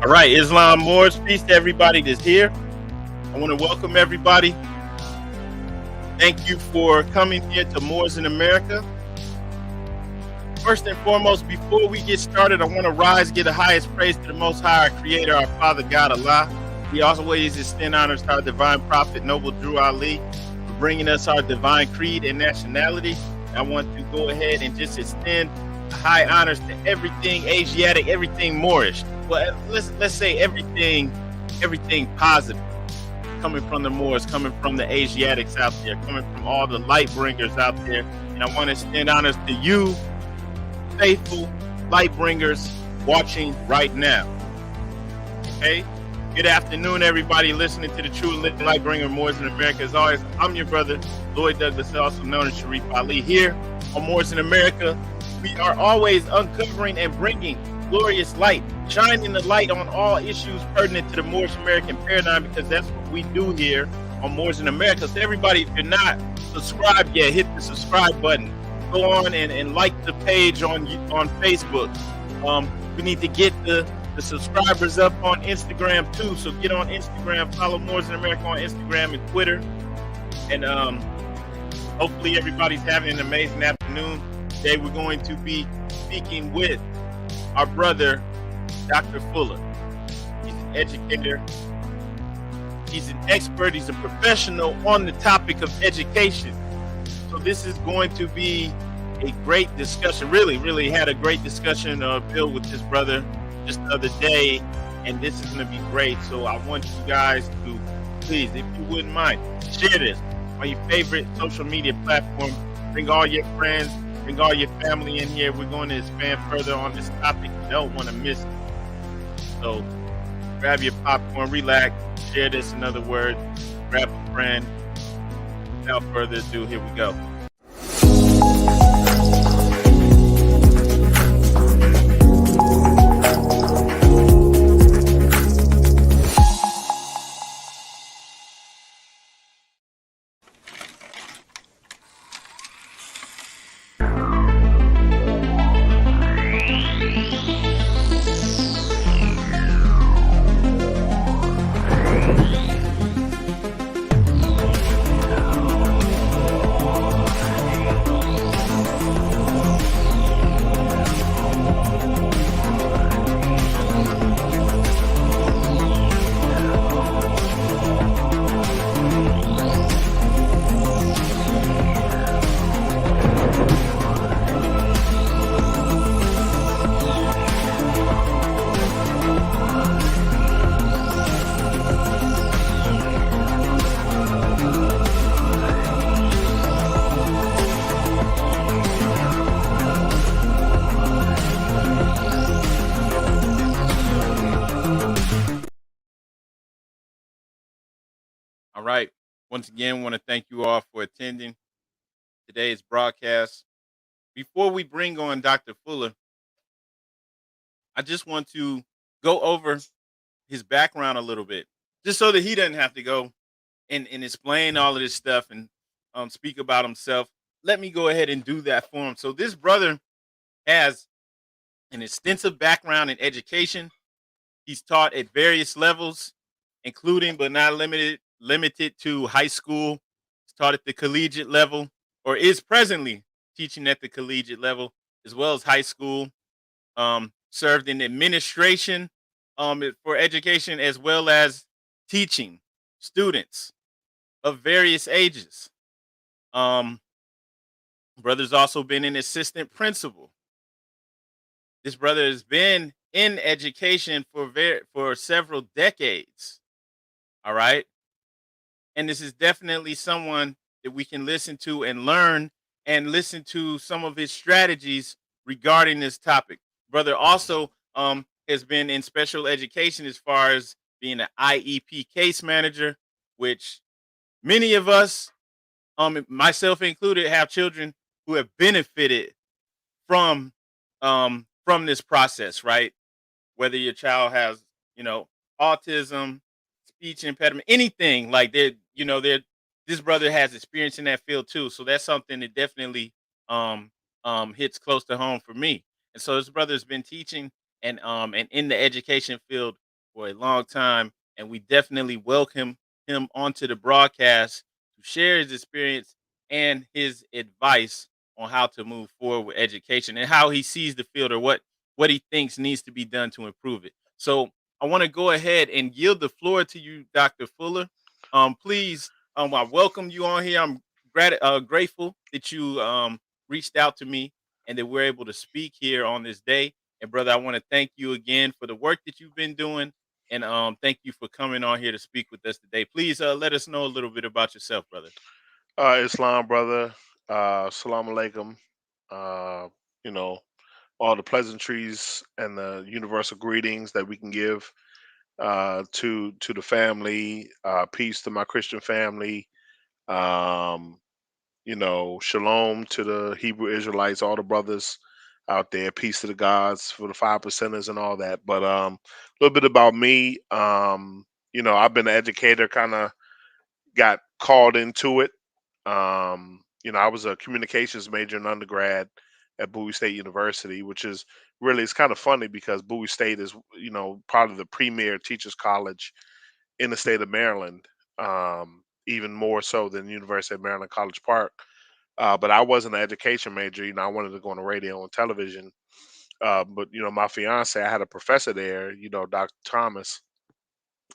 All right, Islam Moors, peace to everybody that's here. I want to welcome everybody. Thank you for coming here to Moors in America. First and foremost, before we get started, I want to rise, give the highest praise to the Most High, our Creator, our Father, God, Allah. We always extend honors to our divine prophet, Noble Drew Ali, for bringing us our divine creed and nationality. I want to go ahead and just extend high honors to everything Asiatic, everything Moorish. Well, let's say everything positive coming from the Moors, coming from the Asiatics out there, coming from all the light bringers out there. And I want to extend honors to you, faithful light bringers watching right now. Okay? Good afternoon, everybody listening to the True Living Light Bringer Moors in America. As always, I'm your brother, Lloyd Douglas, also known as Sharif Ali. Here on Moors in America, we are always uncovering and bringing glorious light, shining the light on all issues pertinent to the Moorish American paradigm, because that's what we do here on Moors in America. So everybody, if you're not subscribed yet, hit the subscribe button. Go on and like the page on Facebook. We need to get the subscribers up on Instagram too. So get on Instagram, follow Moors in America on Instagram and Twitter. And hopefully everybody's having an amazing afternoon. Today we're going to be speaking with our brother, Dr. Fuller. He's an educator. He's an expert. He's a professional on the topic of education. So this is going to be a great discussion. Really had a great discussion, Bill, with this brother just the other day, and this is going to be great. So I want you guys to please, if you wouldn't mind, share this on your favorite social media platform. Bring all your friends, bring all your family in here. We're going to expand further on this topic. You don't want to miss it. So grab your popcorn, relax, share this, in other words, grab a friend. Without further ado, here we go. All right. Once again, want to thank you all for attending today's broadcast. Before we bring on Dr. Fuller, I just want to go over his background a little bit, just so that he doesn't have to go and explain all of this stuff and speak about himself. Let me go ahead and do that for him. So this brother has an extensive background in education. He's taught at various levels, including but not limited to high school. He's taught at the collegiate level, or is presently teaching at the collegiate level, as well as high school. Served in administration for education, as well as teaching students of various ages. Brother's also been an assistant principal. This brother has been in education for several decades. All right. And this is definitely someone that we can listen to and learn, and listen to some of his strategies regarding this topic. Brother also has been in special education as far as being an IEP case manager, which many of us, myself included, have children who have benefited from this process, right? Whether your child has, autism, speech impediment, anything like that, this brother has experience in that field too. So that's something that definitely hits close to home for me. And so this brother's been teaching and in the education field for a long time, and we definitely welcome him onto the broadcast to share his experience and his advice on how to move forward with education and how he sees the field or what he thinks needs to be done to improve it. So I want to go ahead and yield the floor to you, Dr. Fuller. Please, I welcome you on here. I'm grateful that you reached out to me and that we're able to speak here on this day. And brother, I want to thank you again for the work that you've been doing, and thank you for coming on here to speak with us today. Please let us know a little bit about yourself, brother. Islam, brother. Salam alaikum. Uh, you know, all the pleasantries and the universal greetings that we can give to the family. Peace to my Christian family. Um, Shalom to the Hebrew Israelites, all the brothers out there. Peace to the gods for the 5 percenters and all that. But a little bit about me. I've been an educator, kind of got called into it. I was a communications major in undergrad at Bowie State University, which is really, it's kind of funny because Bowie State is, probably the premier teachers college in the state of Maryland, even more so than University of Maryland College Park. But I wasn't an education major. I wanted to go on the radio and television. But my fiance, I had a professor there, Dr. Thomas,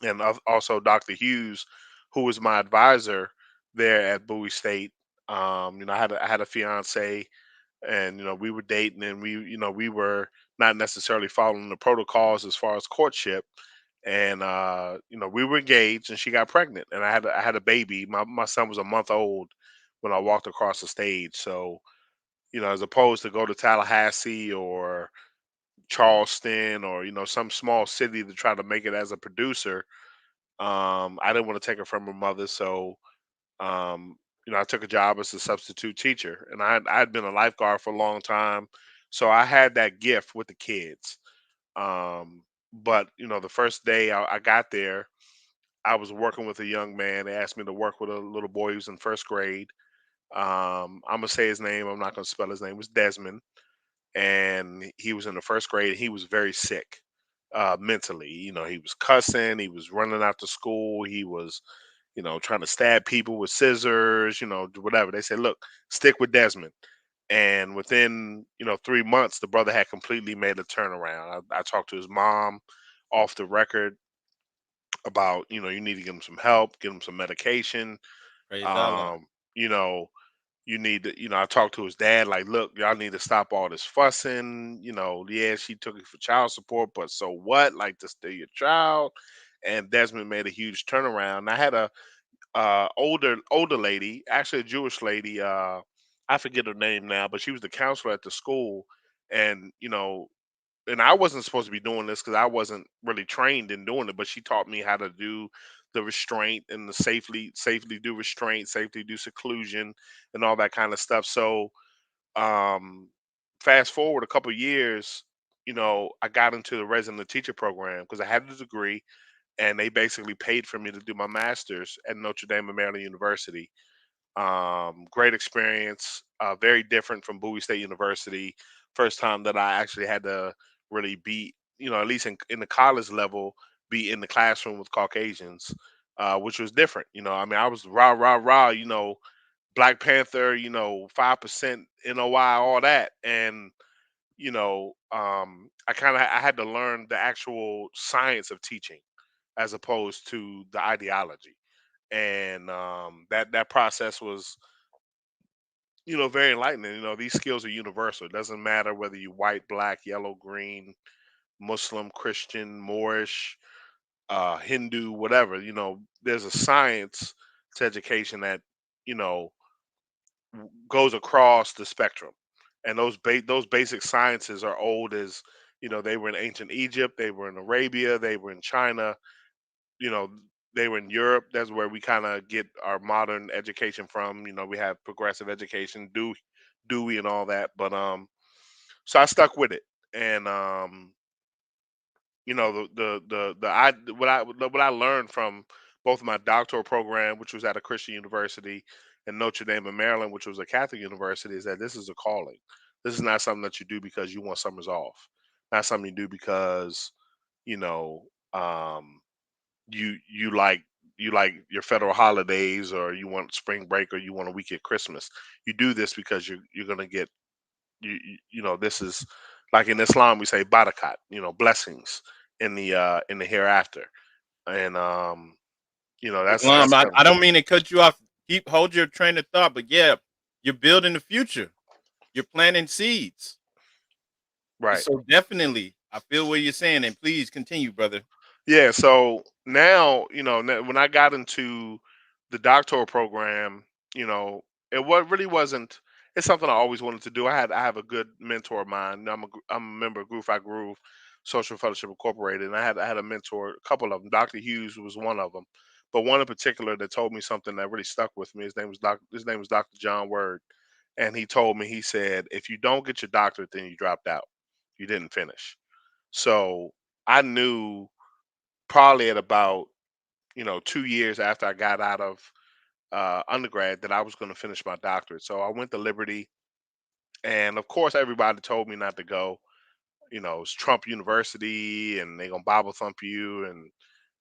and also Dr. Hughes, who was my advisor there at Bowie State. I had a fiance, and we were dating, and we were not necessarily following the protocols as far as courtship, and we were engaged, and she got pregnant, and I had a baby. My son was a month old when I walked across the stage. So as opposed to go to Tallahassee or Charleston or some small city to try to make it as a producer, I didn't want to take her from her mother, so um, I took a job as a substitute teacher, and I'd been a lifeguard for a long time, so I had that gift with the kids. But the first day I got there, I was working with a young man. They asked me to work with a little boy who's in first grade. I'm gonna say his name. I'm not gonna spell his name. It was Desmond, and he was in the first grade. He was very sick mentally. He was cussing. He was running out to school. He was trying to stab people with scissors, whatever. They said, look, stick with Desmond. And within, 3 months, the brother had completely made a turnaround. I talked to his mom off the record about, you need to get him some help, get him some medication. Praise Allah. Um, you know, you need to, I talked to his dad, like, look, y'all need to stop all this fussing. Yeah, she took it for child support, but so what? Like, to still your child. And Desmond made a huge turnaround. I had a older lady, actually a Jewish lady. I forget her name now, but she was the counselor at the school, and and I wasn't supposed to be doing this because I wasn't really trained in doing it. But she taught me how to do the restraint and the safely do restraint, safely do seclusion, and all that kind of stuff. So um, fast forward a couple years, I got into the resident teacher program because I had the degree, and they basically paid for me to do my master's at Notre Dame of Maryland University. Great experience, very different from Bowie State University. First time that I actually had to really be, at least in the college level, be in the classroom with Caucasians, which was different. I mean, I was rah, rah, rah, Black Panther, 5% NOI, all that. And, I had to learn the actual science of teaching as opposed to the ideology. And that process was, very enlightening. These skills are universal. It doesn't matter whether you white, black, yellow, green, Muslim, Christian, Moorish, Hindu, whatever. There's a science to education that you know goes across the spectrum, and those basic sciences are old as they were in ancient Egypt, they were in Arabia, they were in China, you know, they were in Europe. That's where we kind of get our modern education from. We have progressive education, Dewey, and all that. But so I stuck with it, and what I learned from both my doctoral program, which was at a Christian university, and Notre Dame of Maryland, which was a Catholic university, is that this is a calling. This is not something that you do because you want summers off. Not something you do because you know. um, you like you like your federal holidays, or you want spring break, or you want a week at Christmas. You do this because you're gonna get this is like in Islam we say barakat, blessings in the hereafter, and that's Islam, I, kind of I don't mean to cut you off. Hold your train of thought, but yeah, you're building the future. You're planting seeds. right. So definitely, I feel what you're saying, and please continue, brother. Yeah, so now, when I got into the doctoral program, you know, it what really wasn't. It's something I always wanted to do. I have a good mentor of mine. I'm a member of Groove I Groove Social Fellowship Incorporated, and I had a mentor, a couple of them. Dr. Hughes was one of them, but one in particular that told me something that really stuck with me. His name was Dr. John Word, and he told me, he said, if you don't get your doctorate, then you dropped out. You didn't finish. So I knew probably at about 2 years after I got out of undergrad that I was going to finish my doctorate. So I went to Liberty, and of course everybody told me not to go. It's Trump University, and they're gonna Bible thump you, and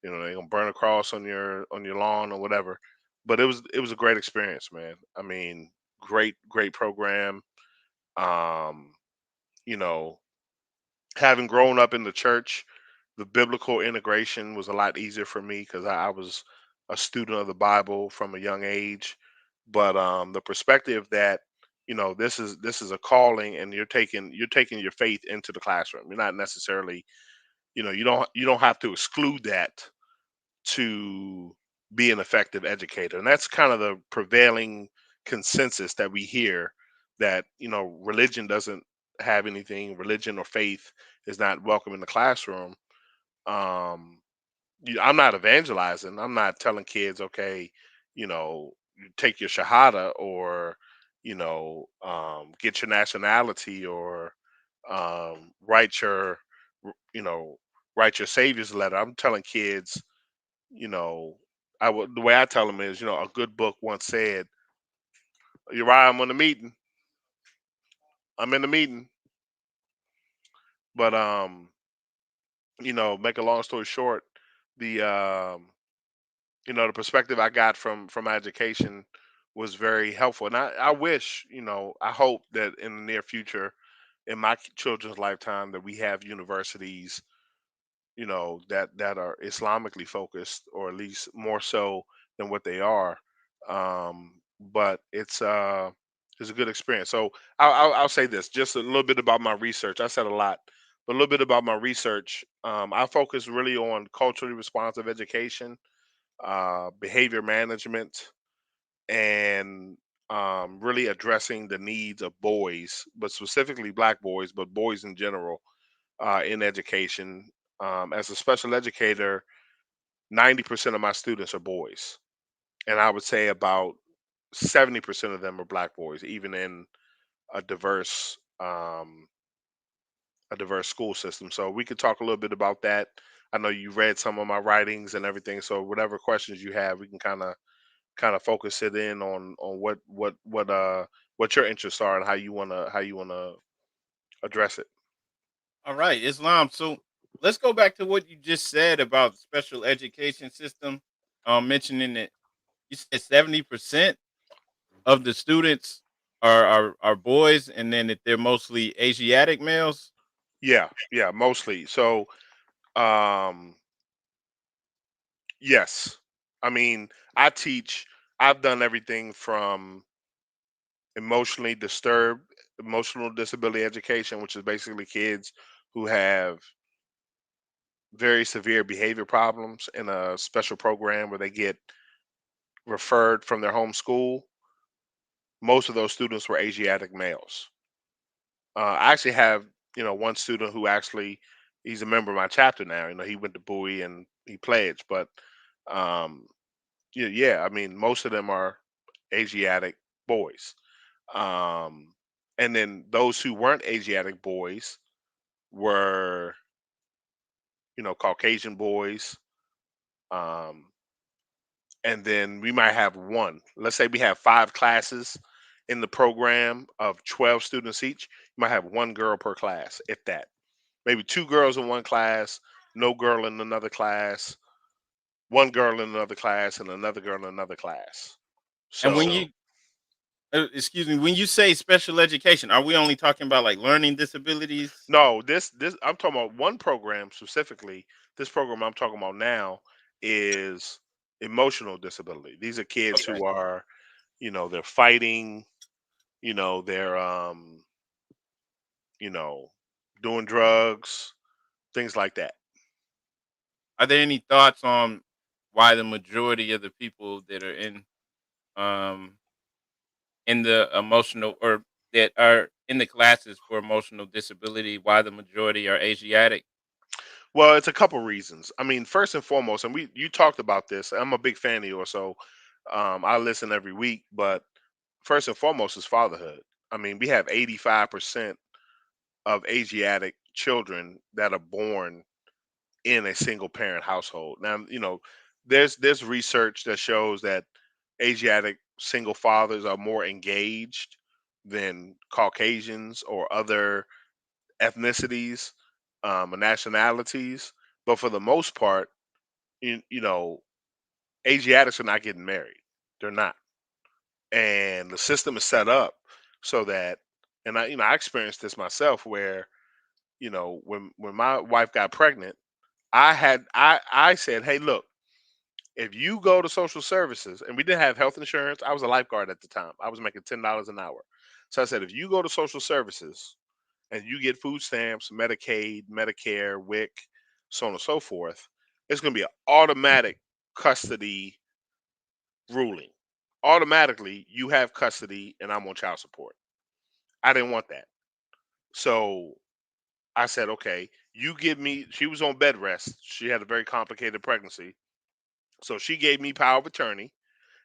they're gonna burn a cross on your lawn or whatever. But it was a great experience, man. I mean, great program. Um, you know, Having grown up in the church, the biblical integration was a lot easier for me because I was a student of the Bible from a young age. But the perspective that this is a calling, and you're taking your faith into the classroom. You're not necessarily you don't have to exclude that to be an effective educator, and that's kind of the prevailing consensus that we hear, that religion doesn't have anything, religion or faith is not welcome in the classroom. um I'm not evangelizing. I'm not telling kids, okay, you take your shahada, or get your nationality, or write you know write your savior's letter. I'm telling kids, you know, the way I tell them is, a good book once said, Uriah, I'm on the meeting. I'm in the meeting. But make a long story short, the the perspective I got from my education was very helpful. And I wish, I hope that in the near future, in my children's lifetime, that we have universities that are Islamically focused, or at least more so than what they are. But it's a good experience. So I'll say this, just a little bit about my research. I said a lot, but a little bit about my research. I focus really on culturally responsive education, behavior management, and really addressing the needs of boys, but specifically Black boys, but boys in general, in education. As a special educator, 90% of my students are boys, and I would say about 70% of them are Black boys, even in a diverse um, a diverse school system. So we could talk a little bit about that. I know you read some of my writings and everything, so whatever questions you have, we can kind of focus it in on what your interests are, and how you wanna address it. All right, Islam. So let's go back to what you just said about the special education system. Mentioning that you said 70% of the students are boys, and then that they're mostly Asiatic males. Yeah, yeah, mostly. So um yes. I mean, I teach I've done everything from emotionally disturbed, emotional disability education, which is basically kids who have very severe behavior problems in a special program where they get referred from their home school. Most of those students were Asiatic males. I actually have, one student who actually he's a member of my chapter now. He went to Bowie and he pledged, but um, yeah, I mean, most of them are Asiatic boys. Um, and then those who weren't Asiatic boys were, Caucasian boys. Um, and then we might have one. Let's say we have 5 classes in the program of 12 students each. You might have one girl per class, if that. Maybe 2 girls in one class, no girl in another class, one girl in another class, and another girl in another class. And when So you excuse me, when you say special education, are we only talking about like learning disabilities? no, this I'm talking about one program specifically. This program I'm talking about now is emotional disability. These are kids Okay. who are, they're fighting, they're you know, doing drugs, things like that. Are there any thoughts on why the majority of the people that are um in the emotional or that are in the classes for emotional disability, why the majority are Asiatic? Well, it's a couple reasons. I mean, first and foremost, and we you talked about this. I'm a big fan of yours, so I listen every week. But first and foremost is fatherhood. I mean, we have 85% of Asiatic children that are born in a single parent household. Now, there's research that shows that Asiatic single fathers are more engaged than Caucasians or other ethnicities or nationalities. But for the most part, you know, Asiatics are not getting married. They're not. And the system is set up so that, and I experienced this myself where, when my wife got pregnant, I said, hey, look, if you go to social services, and we didn't have health insurance, I was a lifeguard at the time. I was making $10 an hour. So I said, if you go to social services and you get food stamps, Medicaid, Medicare, WIC, so on and so forth, it's going to be an automatic custody ruling. Automatically, you have custody and I'm on child support. I didn't want that. So I said, okay, you give me, she was on bed rest. She had a very complicated pregnancy. So she gave me power of attorney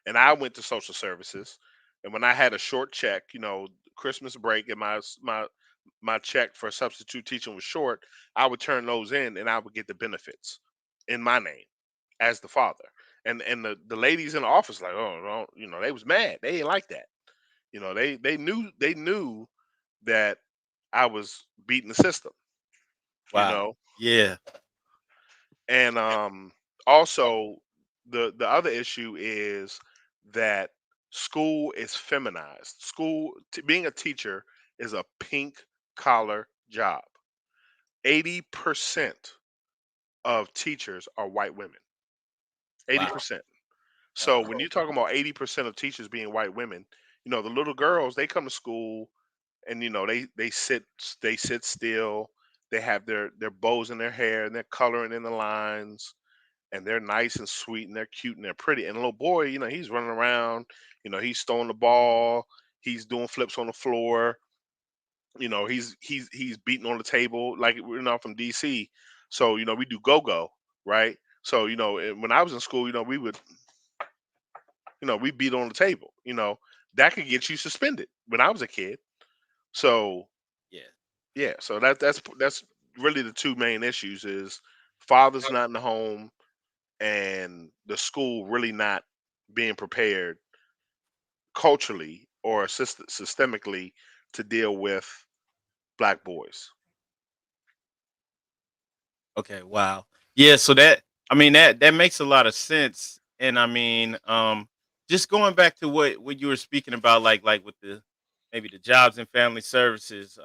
and I went to social services. And when I had a short check, Christmas break and my check for substitute teaching was short, I would turn those in and I would get the benefits in my name as the father. And the ladies in the office like, oh no, they was mad. They didn't like that. They knew that I was beating the system, you Wow. know. Yeah. And also the other issue is that school is feminized. Being a teacher is a pink collar job. 80% of teachers are white women. Wow. 80%. So Wow. when you're talking about 80% of teachers being white women, the little girls, they come to school and they sit still. They have their bows in their hair and they're coloring in the lines and they're nice and sweet and they're cute and they're pretty. And a little boy, he's running around, he's throwing the ball, he's doing flips on the floor, he's beating on the table like we're not from DC. So, we do go-go, right? So, when I was in school, we beat on the table, that could get you suspended when I was a kid. So, Yeah. yeah, so that's really the two main issues is father's not in the home and the school really not being prepared culturally or systemically to deal with black boys. Okay, wow. Yeah, so that I mean that makes a lot of sense. And I mean, just going back to what you were speaking about, like with the maybe the jobs and family services,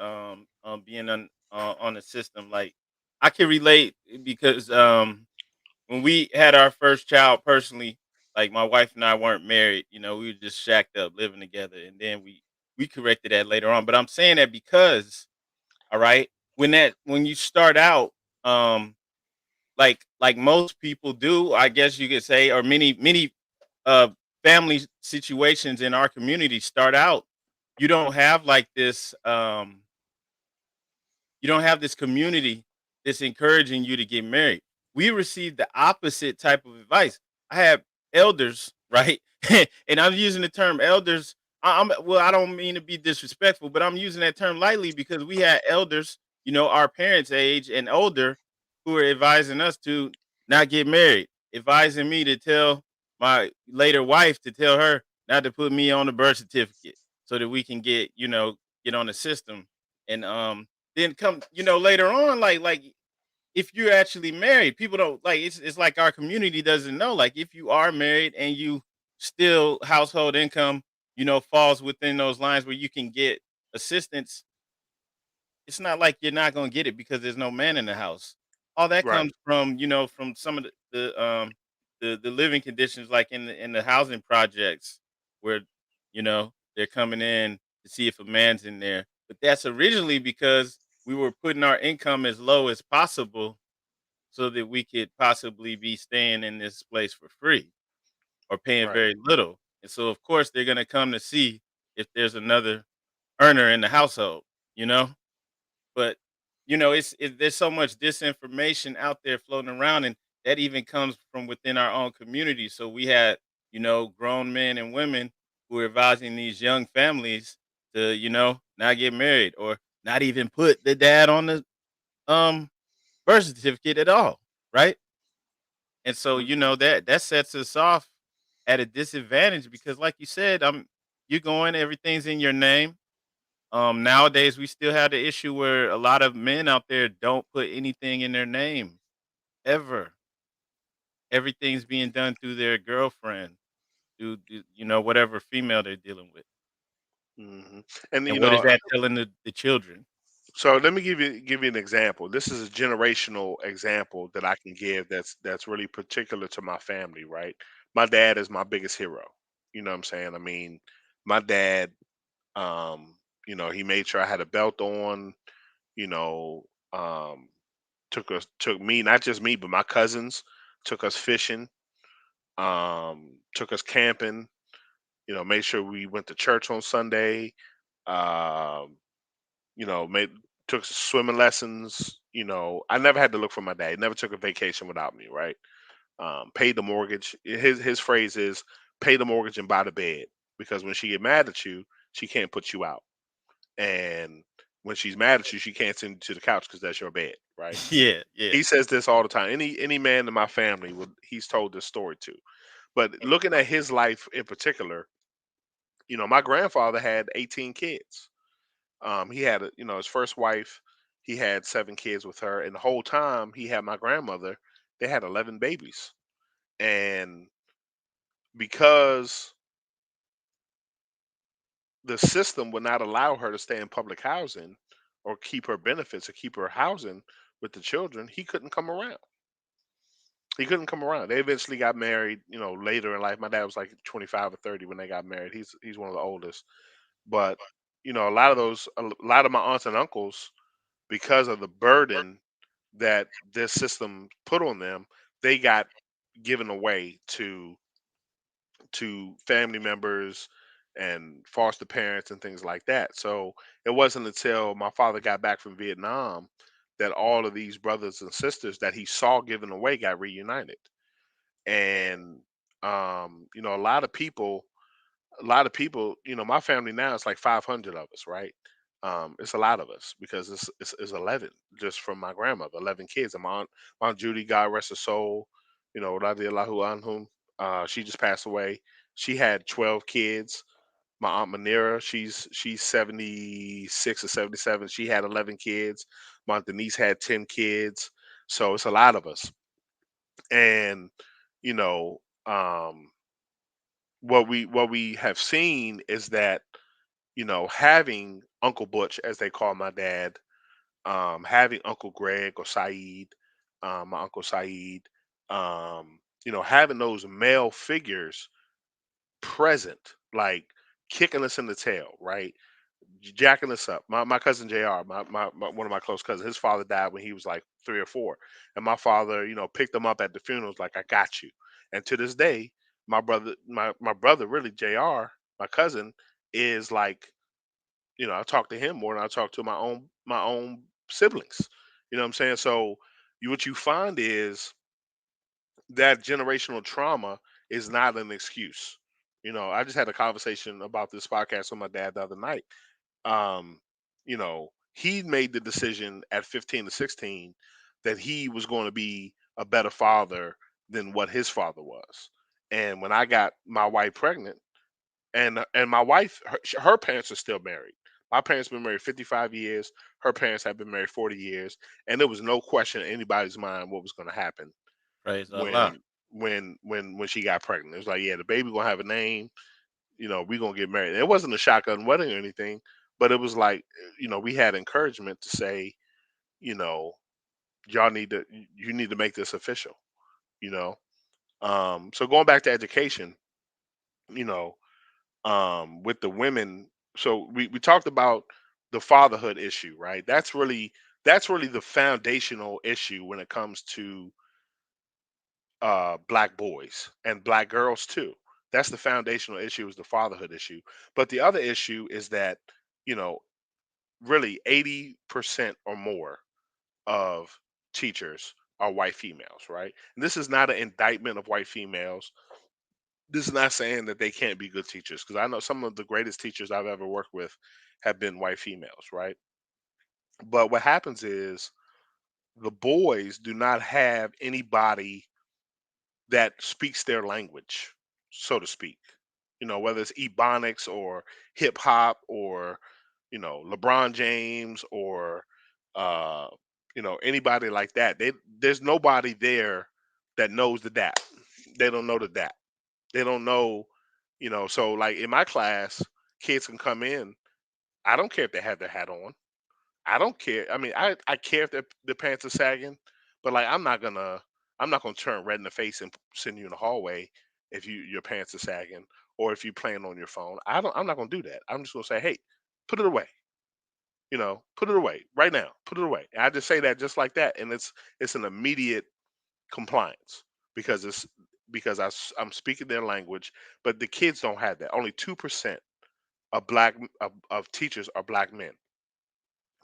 being on the system, like I can relate because when we had our first child personally, like my wife and I weren't married, we were just shacked up living together, and then we corrected that later on. But I'm saying that because, all right, when you start out, um like most people do, I guess you could say, or many uh family situations in our community start out, you don't have like this you don't have this community that's encouraging you to get married. We received the opposite type of advice. I have elders, right? And I'm using the term elders. Well, I don't mean to be disrespectful, but I'm using that term lightly because we had elders, our parents' age and older, who are advising us to not get married, advising me to tell my later wife to tell her not to put me on the birth certificate so that we can get on the system. And then come later on, like if you're actually married, people don't like it's like our community doesn't know. Like if you are married and you still household income, falls within those lines where you can get assistance, it's not like you're not gonna get it because there's no man in the house. All that Right, comes from, from some of the living conditions like in the housing projects where, they're coming in to see if a man's in there. But that's originally because we were putting our income as low as possible so that we could possibly be staying in this place for free or paying right. very little. And so of course they're gonna come to see if there's another earner in the household, you know? But, there's so much disinformation out there floating around, and that even comes from within our own community. So we had, grown men and women who are advising these young families to, not get married or not even put the dad on the um birth certificate at all, right? And so, Mm, that sets us off at a disadvantage because like you said, you're going, everything's in your name. Nowadays we still have the issue where a lot of men out there don't put anything in their name ever. Everything's being done through their girlfriend, through whatever female they're dealing with. mhm. And And what is that telling the children? so let me give you an example. This is a generational example that I can give that's really particular to my family, right? My dad is my biggest hero. You know what I'm saying? I mean, my dad, um, he made sure I had a belt on, you know, um, took me, not just me, but my cousins, took us fishing, took us camping, made sure we went to church on Sunday. Um, made took swimming lessons. I never had to look for my dad. He never took a vacation without me, right? Paid the mortgage. His phrase is pay the mortgage and buy the bed because when she get mad at you, she can't put you out, and when she's mad at you, she can't send you to the couch because that's your bed, right? Yeah, yeah. He says this all the time. Any man in my family would he's told this story to. But looking at his life in particular, my grandfather had 18 kids. He had his first wife. He had 7 kids with her, and the whole time he had my grandmother. They had 11 babies, and because the system would not allow her to stay in public housing or keep her benefits or keep her housing with the children, he couldn't come around. He couldn't come around. They eventually got married, later in life. My dad was like 25 or 30 when they got married. He's one of the oldest. But, a lot of my aunts and uncles, because of the burden that this system put on them, they got given away to family members and foster parents and things like that. So it wasn't until my father got back from Vietnam that all of these brothers and sisters that he saw given away got reunited. And a lot of people, my family now is like 500 of us, right? It's a lot of us because it's 11 just from my grandmother, 11 kids. And my aunt Judy, God rest her soul, radiallahu anhum, she just passed away. She had 12 kids. My aunt Manira, she's 76 or 77. She had 11 kids. My aunt Denise had 10 kids. So it's a lot of us. And you know, um, what we have seen is that having Uncle Butch, as they call my dad, having Uncle Greg or Saeed, my Uncle Saeed, having those male figures present, like kicking us in the tail, right? Jacking us up. My cousin Jr., one of my close cousins, his father died when he was like 3 or 4, and my father, picked him up at the funerals like I got you. And to this day, my brother, really Jr., my cousin, is like, I talk to him more than I talk to my own siblings. You know what I'm saying? So what you find is that generational trauma is not an excuse. I just had a conversation about this podcast with my dad the other night. He made the decision at 15 to 16 that he was going to be a better father than what his father was. And when I got my wife pregnant, and my wife, her parents are still married. My parents been married 55 years. Her parents have been married 40 years, and there was no question in anybody's mind what was going to happen Praise Allah. when when she got pregnant. It was like, yeah, the baby gonna have a name. We gonna get married. And it wasn't a shotgun wedding or anything, but it was like, we had encouragement to say, you know, y'all need to you need to make this official. You know, so going back to education, you know, with the women. So we talked about the fatherhood issue, right? That's really the foundational issue when it comes to black boys and black girls too. That's the foundational issue, is the fatherhood issue. But the other issue is that, you know, really 80% or more of teachers are white females, right? And this is not an indictment of white females. This is not saying that they can't be good teachers, because I know some of the greatest teachers I've ever worked with have been white females, right? But what happens is the boys do not have anybody that speaks their language, so to speak. Whether it's ebonics or hip hop or, LeBron James or, uh, anybody like that. There's nobody there that knows the DAP. They don't know the DAP. They don't know, so like in my class, kids can come in. I don't care if they have their hat on. I don't care. I mean, I care if the pants are sagging, but like I'm not gonna turn red in the face and send you in the hallway if your pants are sagging, or if you playing on your phone. I'm not gonna do that. I'm just gonna say, hey, put it away. Put it away right now. Put it away. And I just say that just like that, and it's an immediate compliance, because I'm speaking their language. But the kids don't have that. Only 2% of teachers are black men,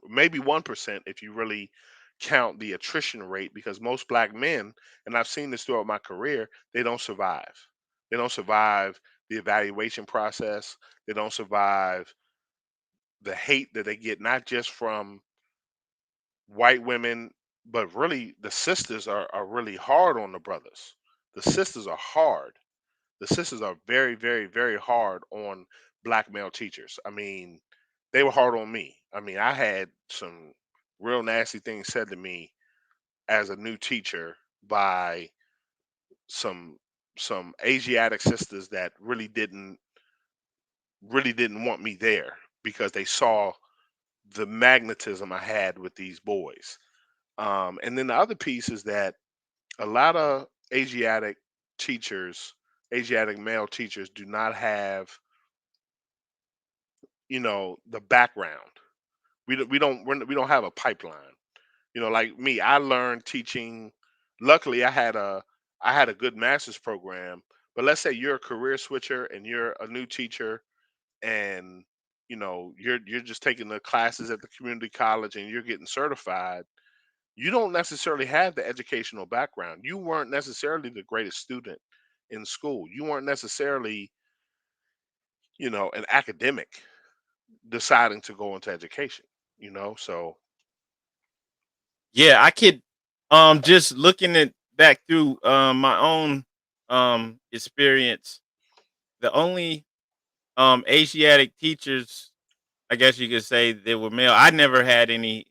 maybe 1% if you really count the attrition rate, because most black men, and I've seen this throughout my career, they don't survive. They don't survive the evaluation process. They don't survive the hate that they get, not just from white women, but really the sisters are really hard on the brothers. The sisters are hard. The sisters are very, very, very hard on black male teachers. I mean, they were hard on me. I mean, I had some real nasty things said to me as a new teacher by some Asiatic sisters that really didn't want me there, because they saw the magnetism I had with these boys. And then the other piece is that a lot of teachers, Asiatic male teachers, do not have, the background. We don't have a pipeline. Like me, I learned teaching. Luckily, I had a good master's program. But let's say you're a career switcher and you're a new teacher, and you're just taking the classes at the community college and you're getting certified. You don't necessarily have the educational background. You weren't necessarily the greatest student in school. You weren't necessarily, an academic deciding to go into education. So Yeah, I could just looking at back through my own experience, the only Asiatic teachers, I guess you could say, they were male. I never had any,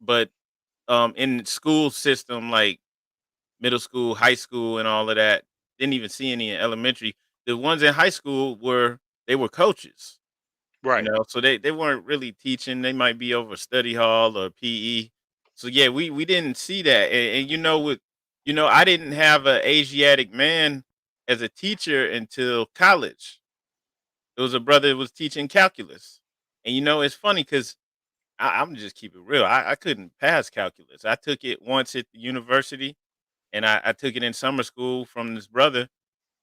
but in the school system, like middle school, high school, and all of that, didn't even see any in elementary. The ones in high school were coaches. right, So they weren't really teaching. They might be over study hall or PE. So yeah, we didn't see that. And I didn't have an Asiatic man as a teacher until college. It was a brother that was teaching calculus. And it's funny because I'm just keep it real. I couldn't pass calculus. I took it once at the university, and I took it in summer school from this brother,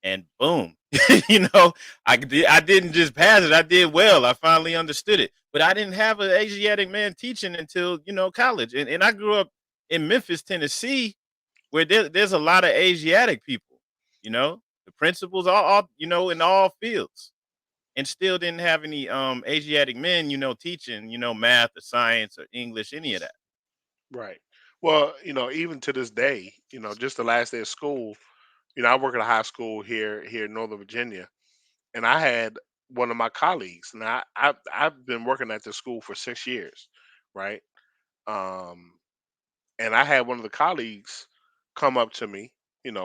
and boom, you know, I didn't just pass it. I did well. I finally understood it, but I didn't have an Asiatic man teaching until college, and I grew up in Memphis, Tennessee, where there's a lot of Asiatic people. The principals all in all fields, and still didn't have any Asiatic men, teaching math or science or English, any of that. right. Well, even to this day, just the last day of school, I work at a high school here in Northern Virginia, and I had one of my colleagues. Now I've been working at this school for 6 years, right? Um, and I had one of the colleagues come up to me,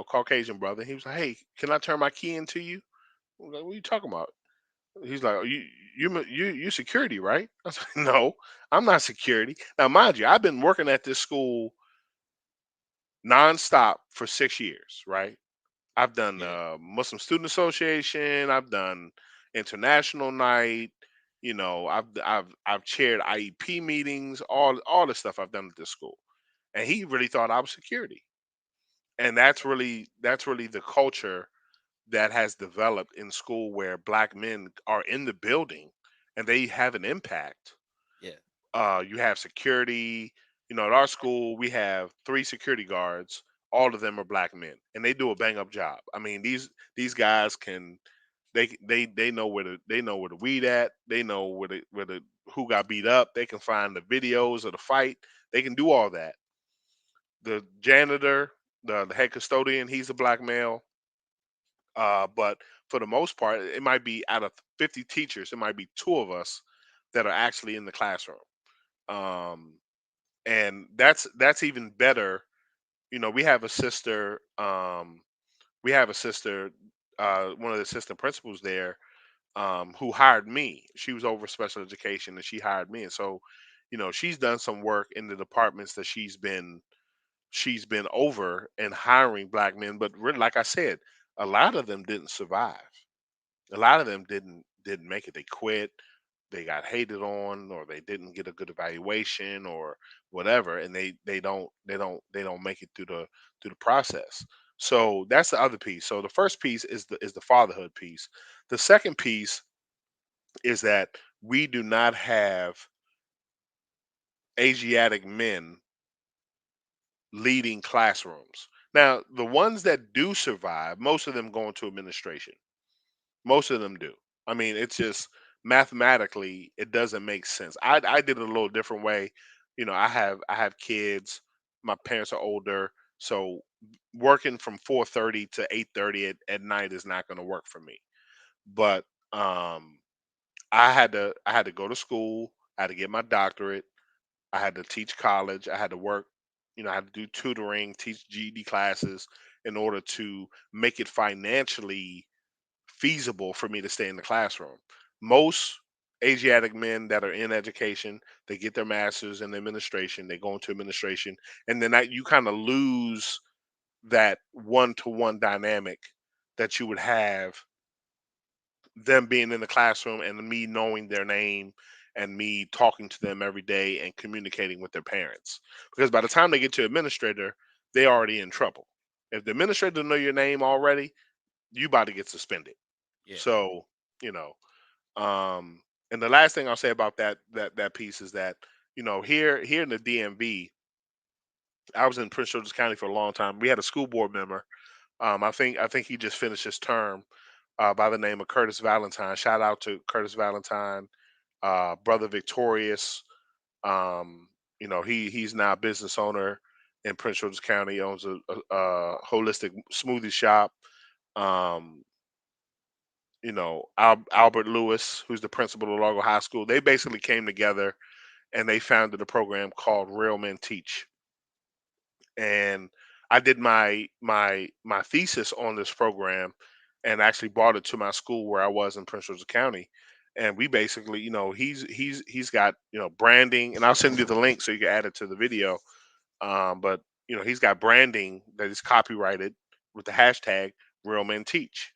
Caucasian brother. He was like, "Hey, can I turn my key into you?" I'm like, "What are you talking about?" He's like, "You security, right?" I was like, "No, I'm not security." Now, mind you, I've been working at this school nonstop for 6 years, right? I've done Yeah. Muslim Student Association. I've done International Night. I've chaired IEP meetings. All the stuff I've done at this school, and he really thought I was security. And that's really the culture that has developed in school where black men are in the building and they have an impact. Yeah. You have security. At our school, we have three security guards. All of them are black men, and they do a bang up job. I mean, these guys can they know where the weed at. They know where the who got beat up. They can find the videos of the fight. They can do all that. The janitor, the head custodian, he's a black male. But for the most part, it might be out of 50 teachers, it might be two of us that are actually in the classroom. Um, and that's even better. We have a sister. We have a sister. One of the assistant principals there, who hired me. She was over special education, and she hired me. And so, she's done some work in the departments that she's been over and hiring black men. But really, like I said, a lot of them didn't survive. A lot of them didn't make it. They quit. They got hated on, or they didn't get a good evaluation, or whatever, and they don't make it through the process. So that's the other piece. So the first piece is the fatherhood piece. The second piece is that we do not have Asiatic men leading classrooms. Now, the ones that do survive, most of them go into administration. Most of them do. I mean, it's just mathematically, it doesn't make sense. I did it a little different way. I have kids. My parents are older, so working from 4:30 to 8:30 at night is not going to work for me. But um, I had to go to school. I had to get my doctorate. I had to teach college. I had to work. I had to do tutoring, teach GED classes in order to make it financially feasible for me to stay in the classroom. Most Asiatic men that are in education, they get their masters in administration, they go into administration, and then you kind of lose that one-to-one dynamic that you would have them being in the classroom and me knowing their name and me talking to them every day and communicating with their parents. Because by the time they get to administrator, they already in trouble. If the administrator know your name already, you about to get suspended. Yeah. So, you know, um, and the last thing I'll say about that piece is that, here in the DMV, I was in Prince George's County for a long time. We had a school board member. I think he just finished his term, by the name of Curtis Valentine. Shout out to Curtis Valentine, brother Victorious. Um, he's now a business owner in Prince George's County. He owns a holistic smoothie shop. Um, Albert Lewis, who's the principal of Largo High School, they basically came together and they founded a program called Real Men Teach. And I did my thesis on this program and actually brought it to my school where I was in Prince George's County. And we basically, he's got branding, and I'll send you the link so you can add it to the video. But he's got branding that is copyrighted with the hashtag Real Men Teach,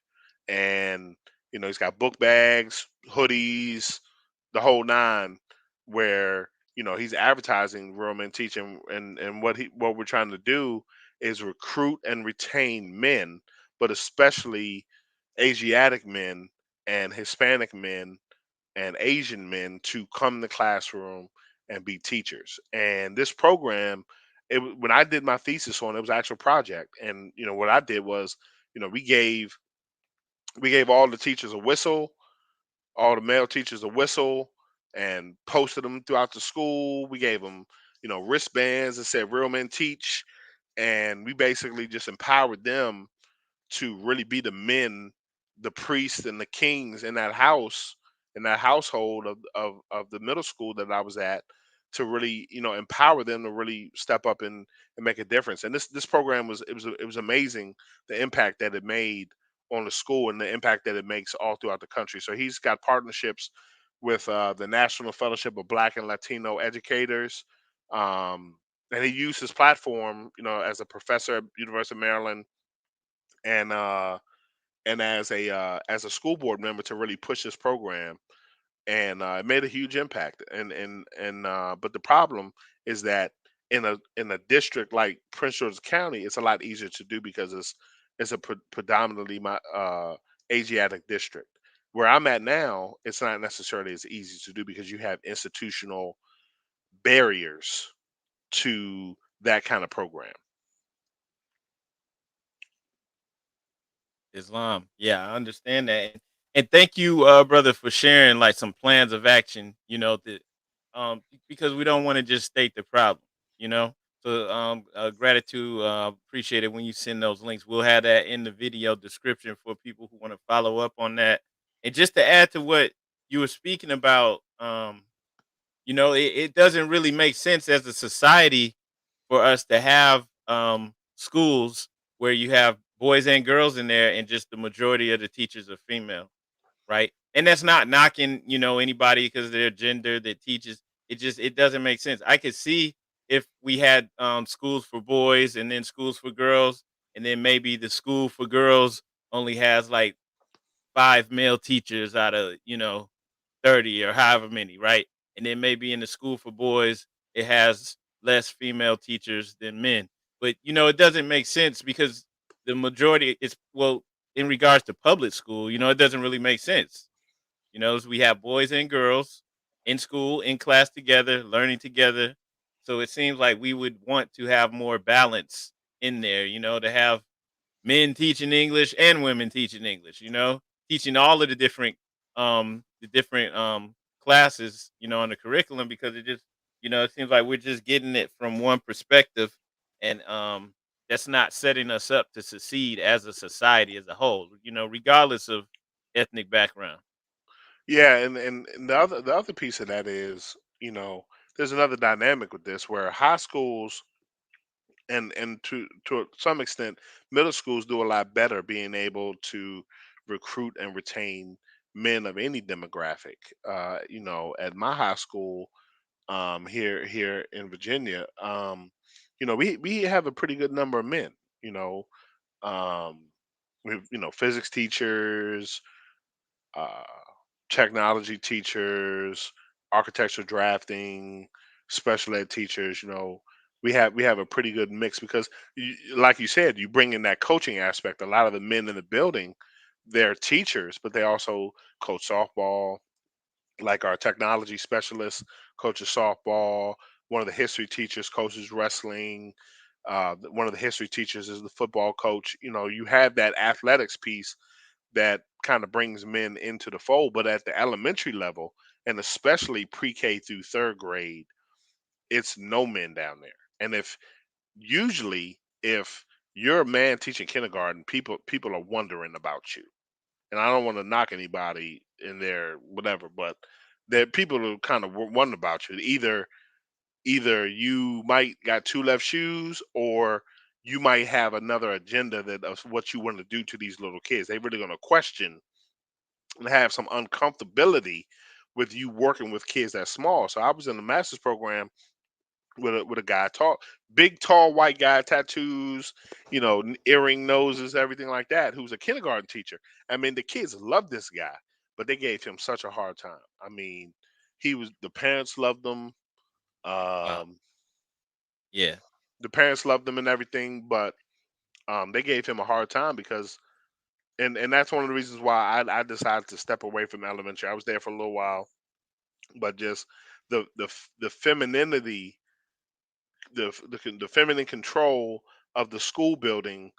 and he's got book bags, hoodies, the whole nine, where he's advertising Real Men Teach, and what we're trying to do is recruit and retain men, but especially Asiatic men and Hispanic men and Asian men to come in the classroom and be teachers. And this program, when I did my thesis on it, was an actual project. And what I did was, we gave all the teachers a whistle, all the male teachers a whistle, and posted them throughout the school. We gave them, wristbands that said "Real Men Teach," and we basically just empowered them to really be the men the priests and the kings in that house, in that household of the middle school that I was at, to really, empower them to really step up and make a difference. And this program was amazing, the impact that it made on the school and the impact that it makes all throughout the country. So he's got partnerships with the National Fellowship of Black and Latino Educators. Um, and he used his platform, as a professor at University of Maryland, and as a school board member, to really push this program. And it made a huge impact. And but the problem is that in a district like Prince George's County, it's a lot easier to do because it's a predominantly Asiatic district. Where I'm at now, it's not necessarily as easy to do because you have institutional barriers to that kind of program. Islam. Yeah, I understand that. And thank you, brother, for sharing like some plans of action, that because we don't want to just state the problem, you know. So gratitude, appreciate it when you send those links. We'll have that in the video description for people who want to follow up on that. And just to add to what you were speaking about, it doesn't really make sense as a society for us to have schools where you have boys and girls in there and just the majority of the teachers are female, right? And that's not knocking, anybody because their gender that teaches. It doesn't make sense. I could see if we had schools for boys and then schools for girls, and then maybe the school for girls only has like 5 male teachers out of 30 or however many, right? And then maybe in the school for boys, it has less female teachers than men. But it doesn't make sense because the majority is, well, in regards to public school, it doesn't really make sense. So we have boys and girls in school, in class together, learning together. So it seems like we would want to have more balance in there, to have men teaching English and women teaching English, teaching all of the different classes, on the curriculum because it seems like we're just getting it from one perspective and that's not setting us up to succeed as a society as a whole, regardless of ethnic background. Yeah, and the other piece of that is, there's another dynamic with this where high schools and to some extent middle schools do a lot better being able to recruit and retain men of any demographic. At my high school, here in Virginia, we have a pretty good number of men. You know, um, we've physics teachers, uh, technology teachers, architecture drafting, special ed teachers. We have a pretty good mix because, like you said, you bring in that coaching aspect. A lot of the men in the building, they're teachers, but they also coach softball. Like our technology specialist coaches softball. One of the history teachers coaches wrestling. One of the history teachers is the football coach. You have that athletics piece that kind of brings men into the fold. But at the elementary level, and especially pre-K through third grade, it's no men down there. And if you're a man teaching kindergarten, people are wondering about you. And I don't want to knock anybody in there, whatever, but there people who kind of wonder about you. Either you might got two left shoes, or you might have another agenda that of what you want to do to these little kids. They really going to question and have some uncomfortability with you working with kids that small. So I was in the master's program with a guy, tall, big, tall white guy, tattoos, earring noses, everything like that, who's a kindergarten teacher. I mean, the kids loved this guy, but they gave him such a hard time. I mean, the parents loved him. Wow. Um, Yeah. the parents loved him and everything, but they gave him a hard time because, and that's one of the reasons why I decided to step away from elementary. I was there for a little while, but just the femininity, the feminine control of the school building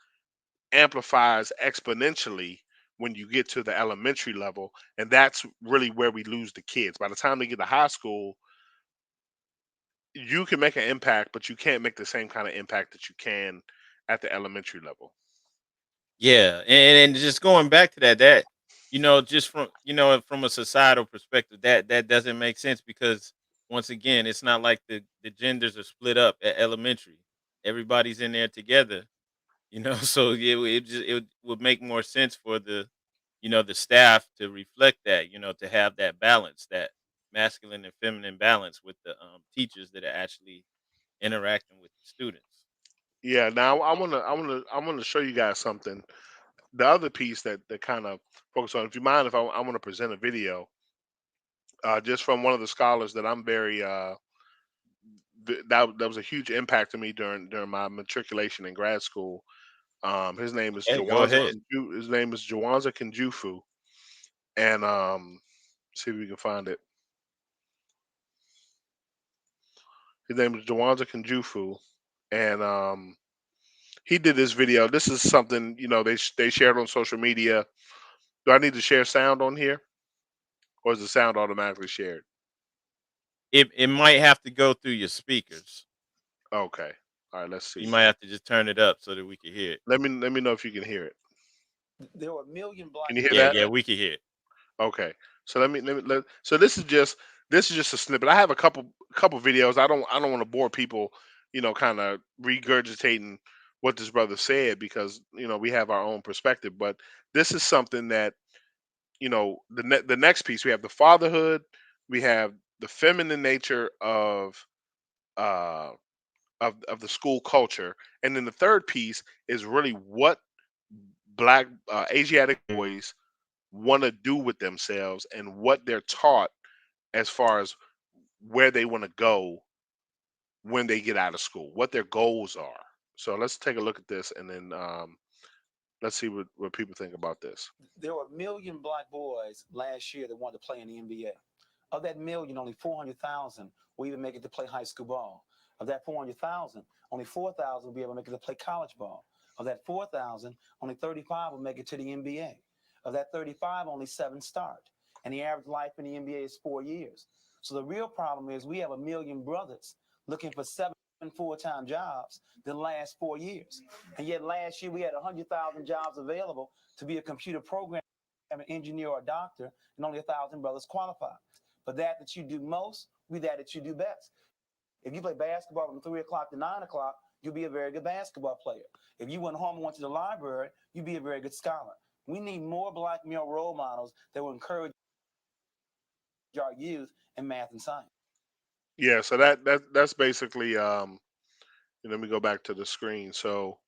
amplifies exponentially when you get to the elementary level, and that's really where we lose the kids. By the time they get to high school, you can make an impact, but you can't make the same kind of impact that you can at the elementary level. Yeah, and just going back to that Just from from a societal perspective, that doesn't make sense because once again, it's not like the genders are split up at elementary. Everybody's in there together. So it would make more sense for the staff to reflect that. To have that balance, that masculine and feminine balance with the teachers that are actually interacting with the students. Yeah. Now I want to show you guys something. The other piece that kind of focus on. If you mind, if I want to present a video, just from one of the scholars that I'm very that was a huge impact to me during my matriculation in grad school. His name is Hey, go ahead. His name is Jawanza Kinjufu, and see if we can find it. His name is Jawanza Kinjufu, and he did this video. This is something they shared on social media. Do I need to share sound on here, or is the sound automatically shared? It might have to go through your speakers. Okay. All right. Let's You see. might have to just turn it up so that we can hear it. Let me know if you can hear it. There were a million Can black you hear Yeah, that? yeah, we can hear it. Okay. So so this is just a snippet. I have a couple videos. I don't want to bore people, kind of regurgitating what this brother said because we have our own perspective. But this is something that the next piece we have the fatherhood, we have the feminine nature uh of the school culture, and then the third piece is really what black Asiatic boys want to do with themselves and what they're taught as far as where they want to go when they get out of school, what their goals are. So let's take a look at this, and then let's see what people think about this. there were a million black boys last year that wanted to play in the NBA. Of that million, only 400,000 will even make it to play high school ball. Of that 400,000, only 4,000 will be able to make it to play college ball. Of that 4,000, only 35 will make it to the NBA. Of that 35, only 7 start. And the average life in the NBA is 4 years. So the real problem is we have a million brothers looking for 7 full-time jobs the last 4 years. And yet last year we had 100,000 jobs available to be a computer programmer, an engineer, or a doctor, and only 1,000 brothers qualified. For that you do most, we that you do best. If you play basketball from 3 o'clock to 9 o'clock, you'll be a very good basketball player. If you went home and went to the library, you'd be a very good scholar. We need more black male role models that will encourage our youth in math and science. Yeah, so that's basically let me go back to the screen. So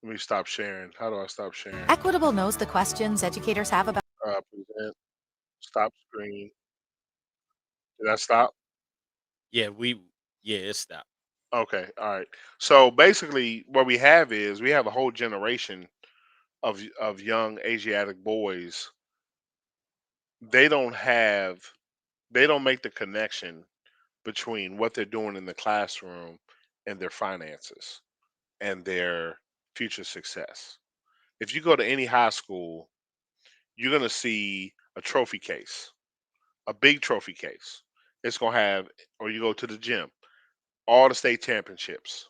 let me stop sharing. How do I stop sharing? Equitable knows the questions educators have about. Present, stop screen. Did I stop? Yeah, it stopped. Okay, all right. So basically, what we have is we have a whole generation of young Asiatic boys. They don't have they don't make the connection between what they're doing in the classroom and their finances and their future success. If you go to any high school, you're going to see a trophy case, a big trophy case. It's going to have, or you go to the gym, all the state championships,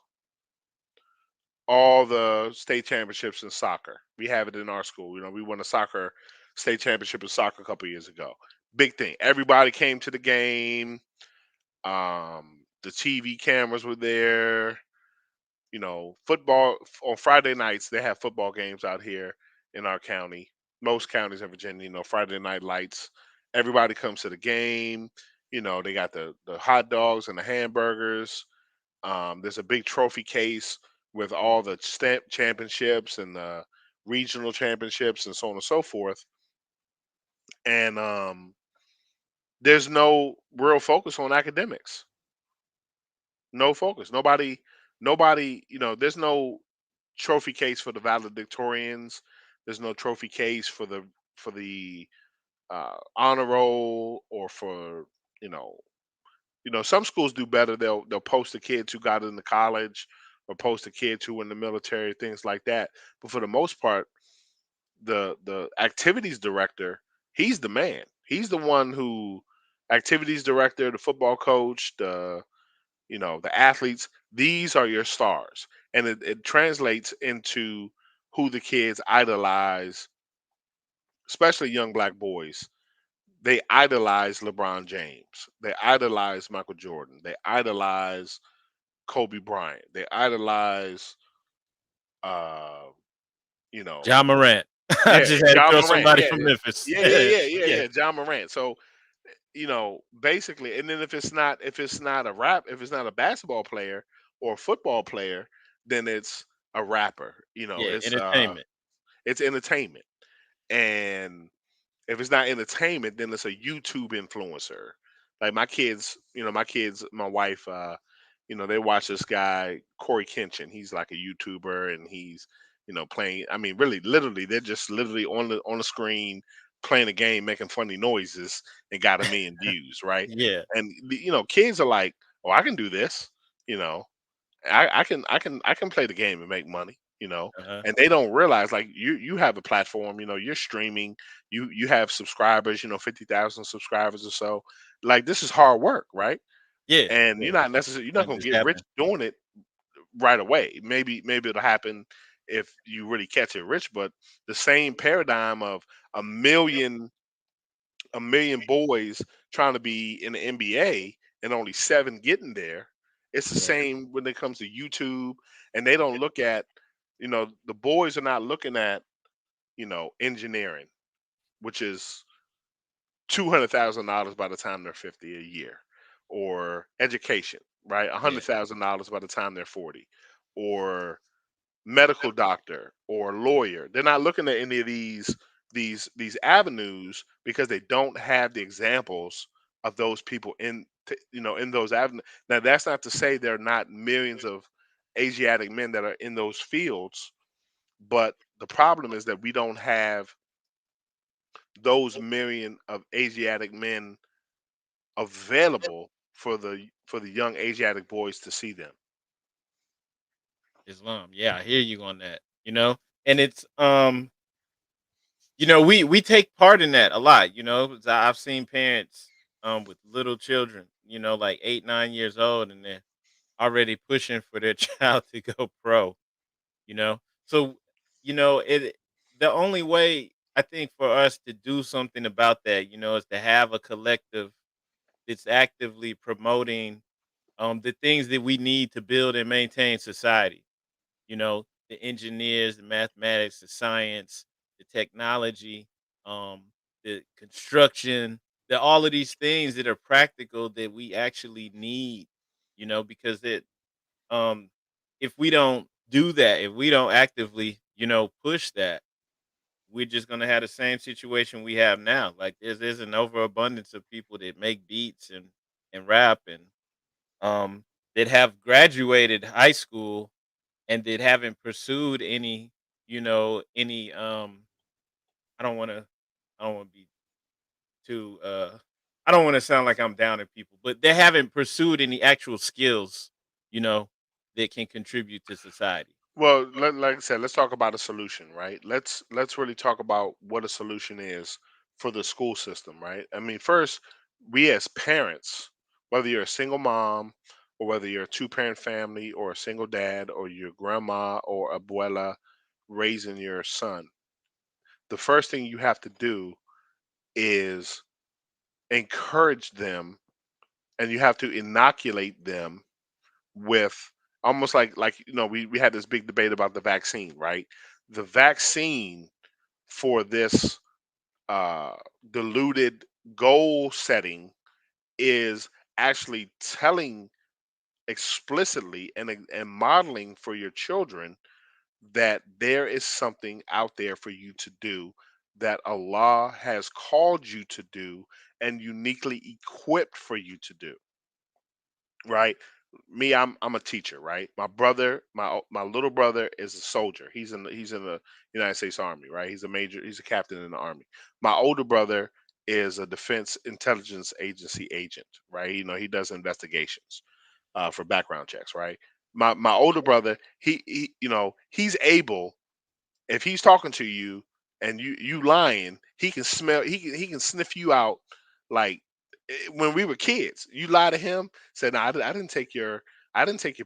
all the state championships in soccer. We have it in our school. We won a soccer state championship in soccer a couple years ago. Big thing. Everybody came to the game. The TV cameras were there. Football on Friday nights. They have football games out here in our county. Most counties in Virginia, Friday night lights. Everybody comes to the game. They got the hot dogs and the hamburgers. There's a big trophy case with all the stamp championships and the regional championships and so on and so forth. And there's no real focus on academics. No focus. Nobody. There's no trophy case for the valedictorians. There's no trophy case for the honor roll or for you know some schools do better. They'll post the kids who got into college or post the kids who were in the military, things like that. But for the most part, the activities director, he's the man. He's the one who activities director, the football coach, the athletes. These are your stars, and it translates into who the kids idolize especially young black boys, they idolize LeBron James. They idolize Michael Jordan. They idolize Kobe Bryant. They idolize, uh, you know, John Morant. I yeah, just had to John throw Morant. somebody Yeah, from Memphis. Yeah. John Morant. So, basically, and then if it's not a basketball player or a football player, then it's a rapper. Yeah. Entertainment. It's entertainment. And if it's not entertainment, then it's a YouTube influencer. Like my wife, they watch this guy, Corey Kenshin. He's like a YouTuber and he's, playing. I mean, really, literally, they're just literally on the screen playing a game, making funny noises and got 1 million views, right? Yeah. And kids are like, oh, I can do this, you know. I can play the game and make money, Uh-huh. and they don't realize like you have a platform, you're streaming, you have subscribers, 50,000 subscribers or so. Like this is hard work, right? Yeah. And Yeah. you're not Don't gonna just get rich happen. doing it right away. Maybe it'll happen if you really catch it rich, but the same paradigm of a million a million boys trying to be in the NBA and only seven getting there. It's the Yeah. same when it comes to YouTube, and they don't look at, the boys are not looking at, engineering, which is $200,000 by the time they're 50 a year, or education, right? a Yeah. hundred thousand dollars by the time they're 40, or medical doctor or lawyer. They're not looking at any of these avenues because they don't have the examples of those people in those avenues. Now that's not to say there are not millions of Asiatic men that are in those fields, but the problem is that we don't have those million of Asiatic men available for the young Asiatic boys to see them. Islam. Yeah, I hear you on that. And it's we take part in that a lot. 'Cause I've seen parents with little children, like 8, 9 years old, and they're already pushing for their child to go pro. So it the only way I think for us to do something about that, is to have a collective that's actively promoting the things that we need to build and maintain society. The engineers, the mathematics, the science, the technology, um, the construction, all of these things that are practical that we actually need, because um, if we don't do that, if we don't actively, push that, we're just gonna have the same situation we have now. Like there's an overabundance of people that make beats and rap and um that have graduated high school and that haven't pursued any I don't want to I don't want to be too I don't want to sound like I'm down at people, but they haven't pursued any actual skills, you know, that can contribute to society. Well, like I said, let's talk about a solution, right? Let's really talk about what a solution is for the school system, right? I mean, first, we as parents, whether you're a single mom or whether you're a two-parent family or a single dad or your grandma or abuela raising your son, the first thing you have to do is encourage them, and you have to inoculate them with almost like we had this big debate about the vaccine, right? The vaccine for this uh diluted goal setting is actually telling explicitly and modeling for your children that there is something out there for you to do, that Allah has called you to do and uniquely equipped for you to do, right? Me, I'm a teacher, right? My brother, my little brother is a soldier. He's in the United States Army, right? He's a captain in the army. My older brother is a defense intelligence agency agent, right? He does investigations for background checks, right? My older brother, he's able, if he's talking to you and you lying, he can smell, he can sniff you out. Like when we were kids, you lie to him, said, "No, I didn't take your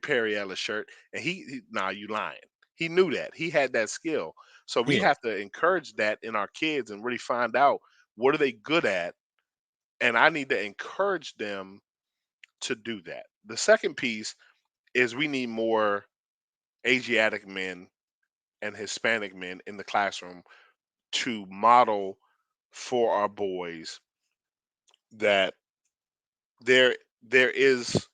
Perry Ellis shirt," and nah, you lying. He knew that, he had that skill. So we Yeah. have to encourage that in our kids and really find out what are they good at, and I need to encourage them to do that. The second piece is we need more Asiatic men and Hispanic men in the classroom to model for our boys that there there is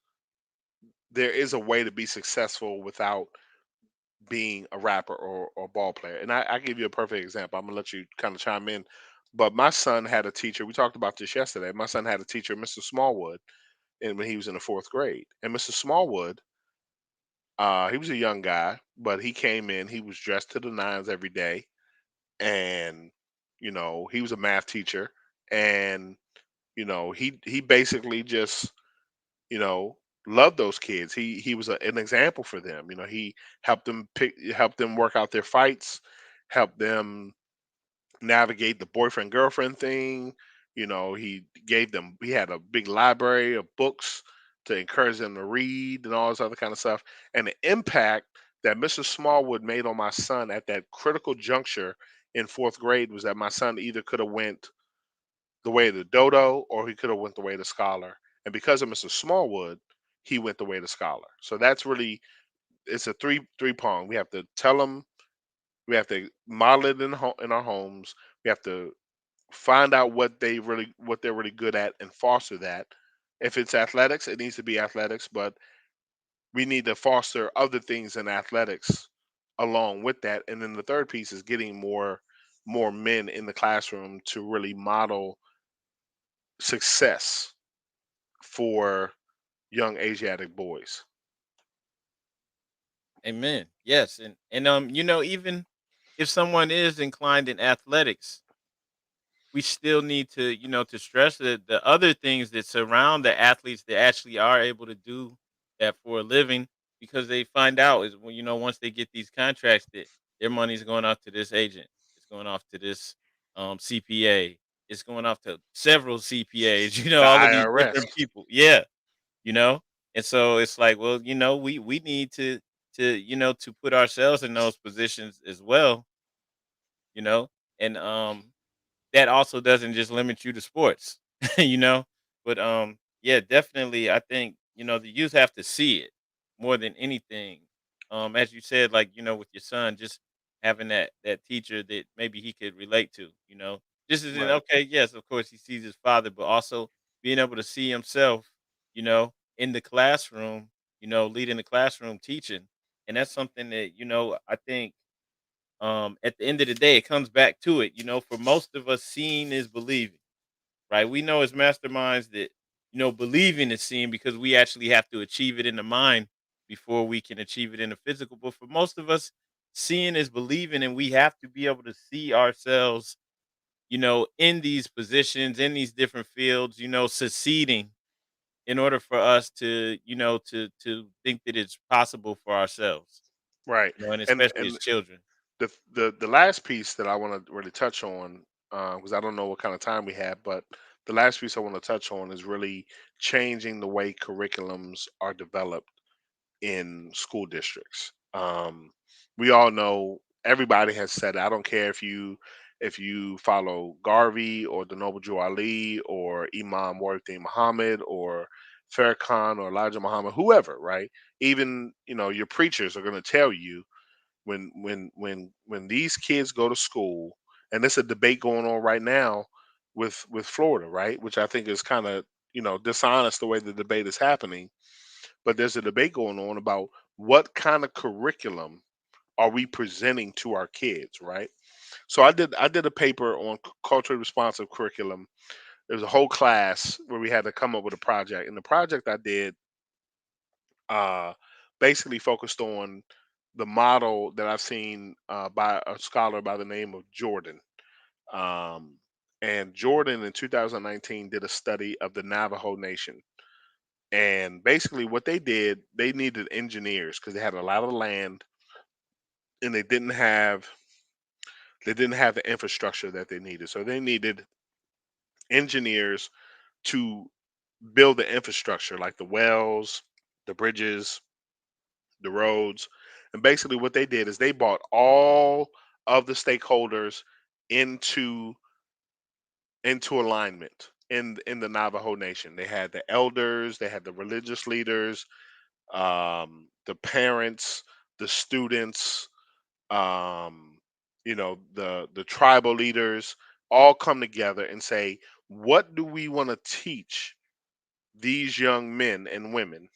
there is a way to be successful without being a rapper or ball player. And I give you a perfect example. I'm gonna let you kind of chime in. But my son had a teacher. We talked about this yesterday. My son had a teacher, Mr. Smallwood, and when he was in the fourth grade. And Mr. Smallwood, he was a young guy, but he came in. He was dressed to the nines every day, and he was a math teacher, and he basically just you know, loved those kids. He was an example for them. He helped them work out their fights, helped them navigate the boyfriend girlfriend thing. He had a big library of books to encourage them to read and all this other kind of stuff. And the impact that Mr. Smallwood made on my son at that critical juncture in fourth grade was that my son either could have went the way of the dodo or he could have went the way of the scholar. And because of Mr. Smallwood, he went the way of the scholar. So that's really it's a three prong. We have to tell them, we have to model it in our homes. We have to find out what they're really good at and foster that. If it's athletics, it needs to be athletics, but we need to foster other things in athletics along with that. And then the third piece is getting more men in the classroom to really model success for young Asiatic boys. Amen. Yes, and even if someone is inclined in athletics, we still need to to stress the other things that surround the athletes that actually are able to do that for a living, because they find out is when once they get these contracts that their money's going off to this agent, it's going off to this CPA, it's going off to several CPAs, The all of these IRS. different people. Yeah, you know and so it's like, well, we need to put ourselves in those positions as well, you know and that also doesn't just limit you to sports, you know but yeah, definitely, I think the youth have to see it more than anything. As you said, like, with your son, just having that teacher that maybe he could relate to, just as in, Right. okay, yes, of course he sees his father, but also being able to see himself, in the classroom, leading the classroom, teaching. And that's something that, I think, at the end of the day, it comes back to it. For most of us, seeing is believing, right? We know as masterminds that, believing is seeing, because we actually have to achieve it in the mind before we can achieve it in the physical. But for most of us, seeing is believing, and we have to be able to see ourselves, in these positions, in these different fields, succeeding, in order for us to, to think that it's possible for ourselves, Right. and And especially as and children. the last piece that I want to really touch on, because I don't know what kind of time we have, but the last piece I want to touch on is really changing the way curriculums are developed in school districts. We all know, everybody has said it. I don't care if you follow Garvey or the Noble Jew Ali or Imam Warith Muhammad or Farrakhan or Elijah Muhammad, whoever, right? Even your preachers are going to tell you when these kids go to school, and there's a debate going on right now with Florida, right? Which I think is kind of dishonest the way the debate is happening, but there's a debate going on about what kind of curriculum are we presenting to our kids, right? So I did a paper on culturally responsive curriculum. There was a whole class where we had to come up with a project, and the project I did uh, basically focused on the model that I've seen by a scholar by the name of Jordan. Um, and Jordan in 2019 did a study of the Navajo Nation. And basically, what they did, they needed engineers because they had a lot of land, and they didn't have the infrastructure that they needed. So they needed engineers to build the infrastructure, like the wells, the bridges, the roads. And basically, what they did is they bought all of the stakeholders into alignment in the Navajo Nation. They had the elders, they had the religious leaders, the parents, the students, um, the tribal leaders, all come together and say, what do we want to teach these young men and women?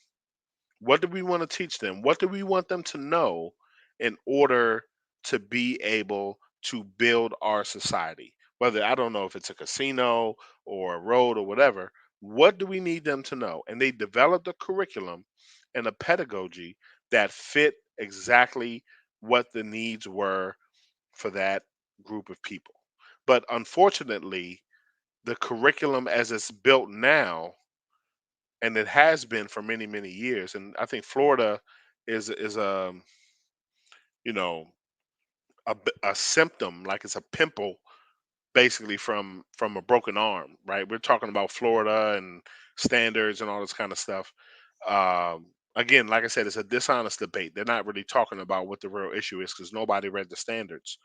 What do we want to teach them? What do we want them to know in order to be able to build our society? Whether, I don't know if it's a casino or a road or whatever, what do we need them to know? And they developed a curriculum and a pedagogy that fit exactly what the needs were for that group of people. But unfortunately, the curriculum as it's built now, and it has been for many, many years, and I think Florida is you know a symptom, like it's a pimple basically from a broken arm, right? We're talking about Florida and standards and all this kind of stuff. Again, like I said, it's a dishonest debate. They're not really talking about what the real issue is because nobody read the standards.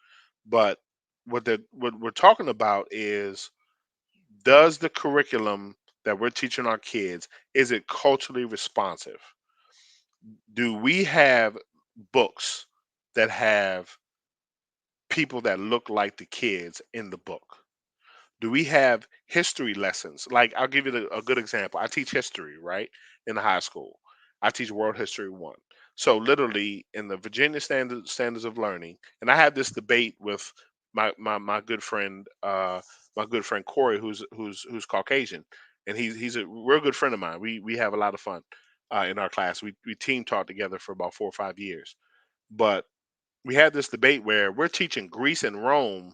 But what we're talking about is, does the curriculum that we're teaching our kids, is it culturally responsive? Do we have books that have people that look like the kids in the book? Do we have history lessons? Like, I'll give you a good example. I teach history, right, in the high school. I teach World History 1. So literally in the Virginia standards of learning, and I had this debate with my good friend, Corey, who's Caucasian, and he's a real good friend of mine. We have a lot of fun in our class. We team taught together for about 4 or 5 years. But we had this debate where we're teaching Greece and Rome.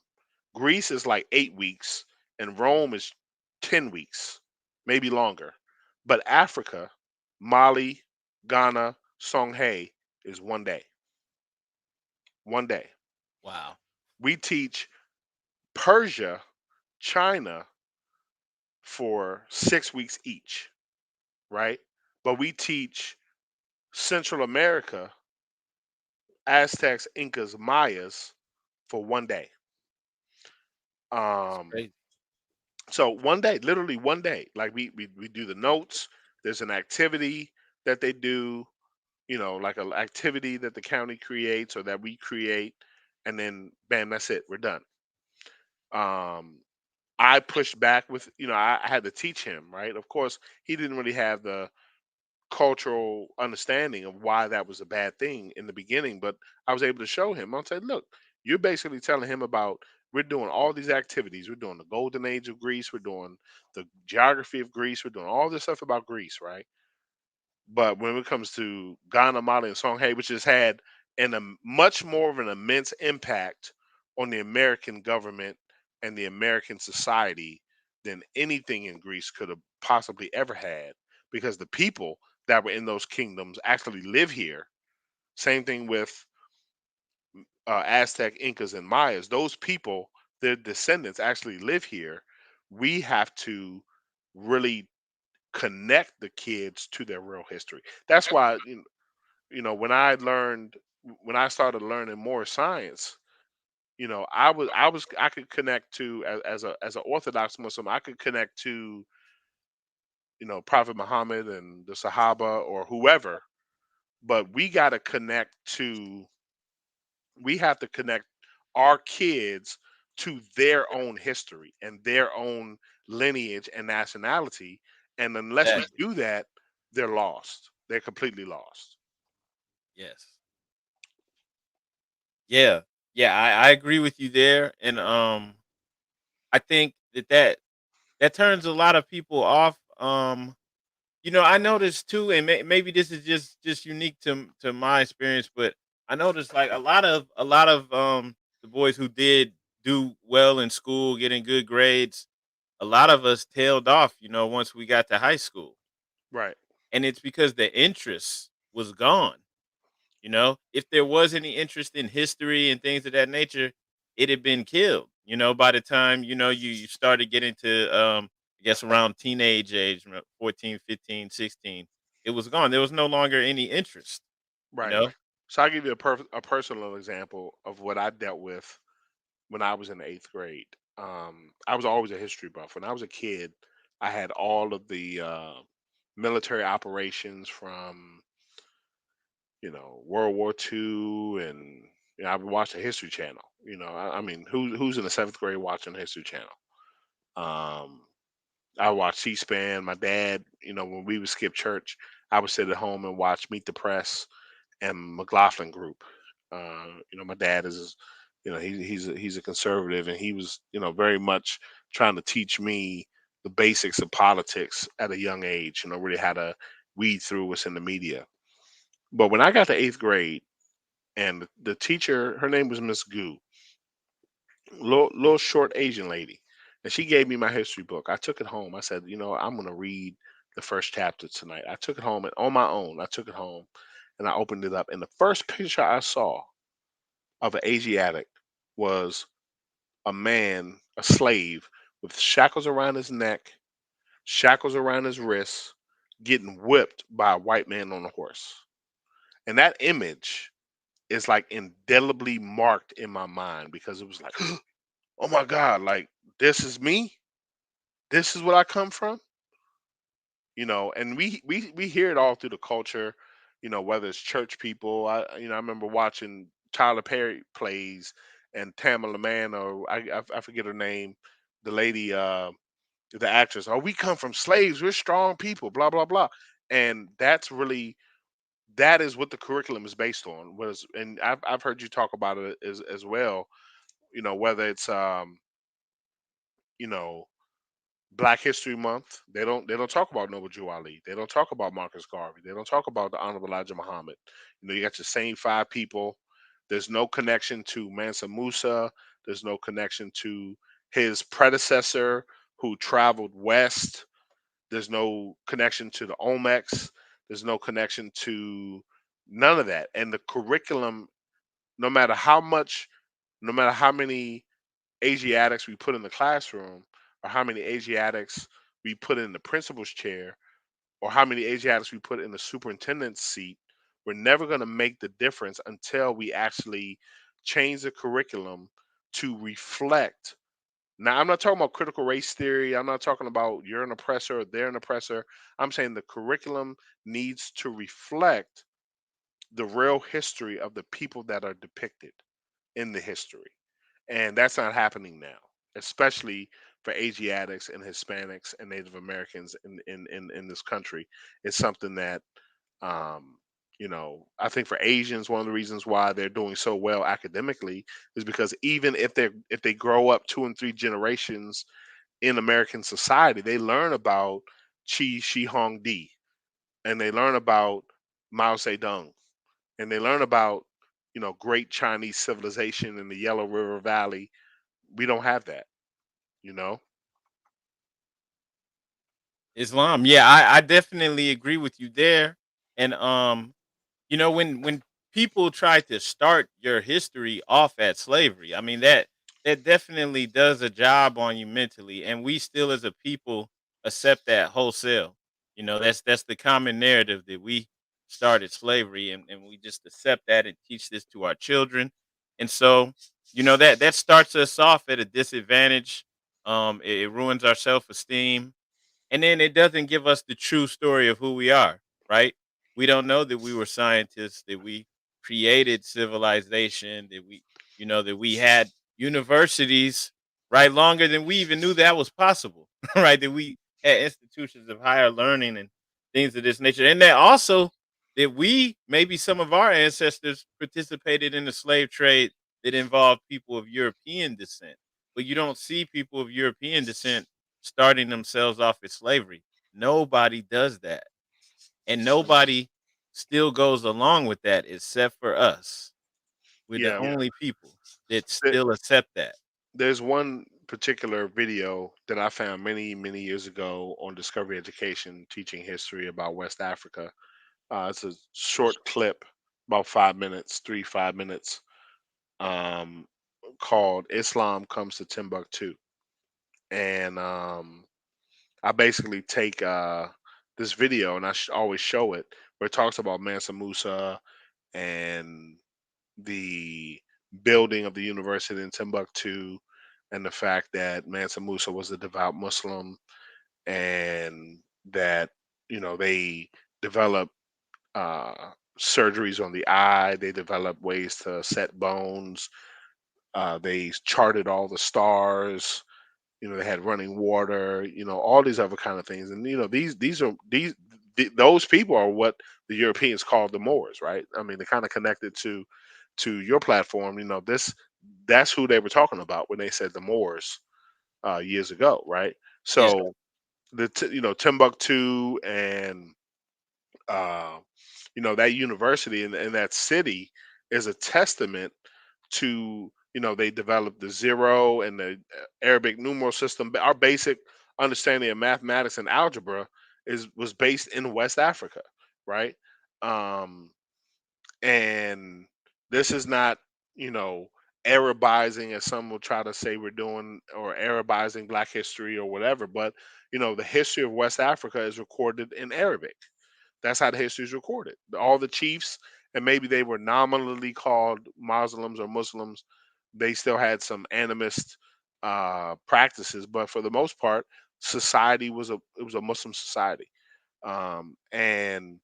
Greece is like 8 weeks, and Rome is 10 weeks, maybe longer. But Africa, Mali, Ghana, Songhai is one day. One day. Wow. We teach Persia, China for 6 weeks each, right? But we teach Central America, Aztecs, Incas, Mayas for one day. That's Um, crazy. So one day, literally one day, like we do the notes. There's an activity that they do, like an activity that the county creates or that we create, and then bam, that's it. We're done. Um, I pushed back with, I had to teach him, right? Of course, he didn't really have the cultural understanding of why that was a bad thing in the beginning, but I was able to show him. I said, look, you're basically telling him about, we're doing all these activities. We're doing the golden age of Greece. We're doing the geography of Greece. We're doing all this stuff about Greece, right? But when it comes to Ghana, Mali, and Songhai, which has had much more of an immense impact on the American government and the American society than anything in Greece could have possibly ever had, because the people that were in those kingdoms actually live here. Same thing with Aztec, Incas, and Mayas. Those people, their descendants actually live here. We have to really connect the kids to their real history. That's why, when when I started learning more science, I could connect to, as an Orthodox Muslim, I could connect to, Prophet Muhammad and the Sahaba or whoever, but we have to connect our kids to their own history and their own lineage and nationality. And unless we Exactly. do that, they're lost. They're completely lost. Yes. Yeah. Yeah. I agree with you there, and I think that turns a lot of people off. I noticed too, and maybe this is just unique to my experience, but I noticed like a lot of the boys who did do well in school, getting good grades, a lot of us tailed off. Once we got to high school, Right. and it's because the interest was gone. If there was any interest in history and things of that nature, it had been killed. By the time you started getting to I guess around teenage age, 14, 15, 16, it was gone. There was no longer any interest, you Right. know. So I'll give you a personal example of what I dealt with when I was in the eighth grade. I was always a history buff. When I was a kid, I had all of the military operations from World War II, and I would watch the History Channel. I mean, who's in the seventh grade watching the History Channel? Um, I watched C-SPAN. My dad, when we would skip church, I would sit at home and watch Meet the Press and McLaughlin Group. My dad is, he's a conservative, and he was, very much trying to teach me the basics of politics at a young age. Really how to weed through what's in the media. But when I got to eighth grade, and the teacher, her name was Miss Goo, little short Asian lady, and she gave me my history book. I took it home. I said, I'm going to read the first chapter tonight. I took it home, and on my own, I took it home, and I opened it up, and the first picture I saw of an Asiatic was a man, a slave, with shackles around his neck, shackles around his wrists, getting whipped by a white man on a horse. And that image is like indelibly marked in my mind, because it was like, oh my God, like this is me. This is what I come from. And we hear it all through the culture, whether it's church people. I remember watching Tyler Perry plays, and Tamala Mann, or I forget her name, the lady, the actress. Oh, we come from slaves. We're strong people. Blah blah blah. And that is what the curriculum is based on. And I've heard you talk about it as well. Whether it's you know Black History Month, they don't talk about Noble Jew Ali. They don't talk about Marcus Garvey. They don't talk about the Honorable Elijah Muhammad. You got the same five people. There's no connection to Mansa Musa. There's no connection to his predecessor who traveled west. There's no connection to the Olmecs. There's no connection to none of that. And the curriculum, no matter how much, no matter how many Asiatics we put in the classroom, or how many Asiatics we put in the principal's chair, or how many Asiatics we put in the superintendent's seat, we're never going to make the difference until we actually change the curriculum to reflect. Now, I'm not talking about critical race theory. I'm not talking about you're an oppressor or they're an oppressor. I'm saying the curriculum needs to reflect the real history of the people that are depicted in the history. And that's not happening now, especially for Asiatics and Hispanics and Native Americans in this country. It's something that, I think for Asians, one of the reasons why they're doing so well academically is because even if they grow up two and three generations in American society, they learn about Chi Shi Hong Di, and they learn about Mao Zedong, and they learn about great Chinese civilization in the Yellow River Valley. We don't have that, you know. Islam. Yeah, I definitely agree with you there. And when people try to start your history off at slavery, I mean that definitely does a job on you mentally. And we still as a people accept that wholesale. That's the common narrative that we started slavery, and we just accept that and teach this to our children. And so, that starts us off at a disadvantage. It ruins our self-esteem, and then it doesn't give us the true story of who we are, right? We don't know that we were scientists, that we created civilization, that we had universities, right, longer than we even knew that was possible, right? That we had institutions of higher learning and things of this nature. And that also that we, maybe some of our ancestors participated in the slave trade that involved people of European descent. But you don't see people of European descent starting themselves off as slavery. Nobody does that. And nobody still goes along with that except for us. We're the Yeah, only people that th- still accept that. there's one particular video that I found many many years ago on Discovery Education, teaching history about West Africa. It's a short clip, about 5 minutes, 3 5 minutes, um, called "Islam Comes to Timbuktu," and I basically take this video, and I always show it, where it talks about Mansa Musa and the building of the university in Timbuktu, and the fact that Mansa Musa was a devout Muslim, and that they developed surgeries on the eye. They developed ways to set bones. They charted all the stars. They had running water. All these other kind of things. And those people are what the Europeans called the Moors, right? I mean, they're kind of connected to your platform. That's who they were talking about when they said the Moors years ago, right? Yeah. So Timbuktu and uh, that university and that city is a testament to they developed the zero and the Arabic numeral system. Our basic understanding of mathematics and algebra was based in West Africa, right? Um, and this is not you know Arabizing, as some will try to say we're doing, or Arabizing Black history or whatever. But the history of West Africa is recorded in Arabic. That's how the history is recorded. All the chiefs, and maybe they were nominally called Muslims or Muslims, they still had some animist practices, but for the most part, society was a Muslim society. And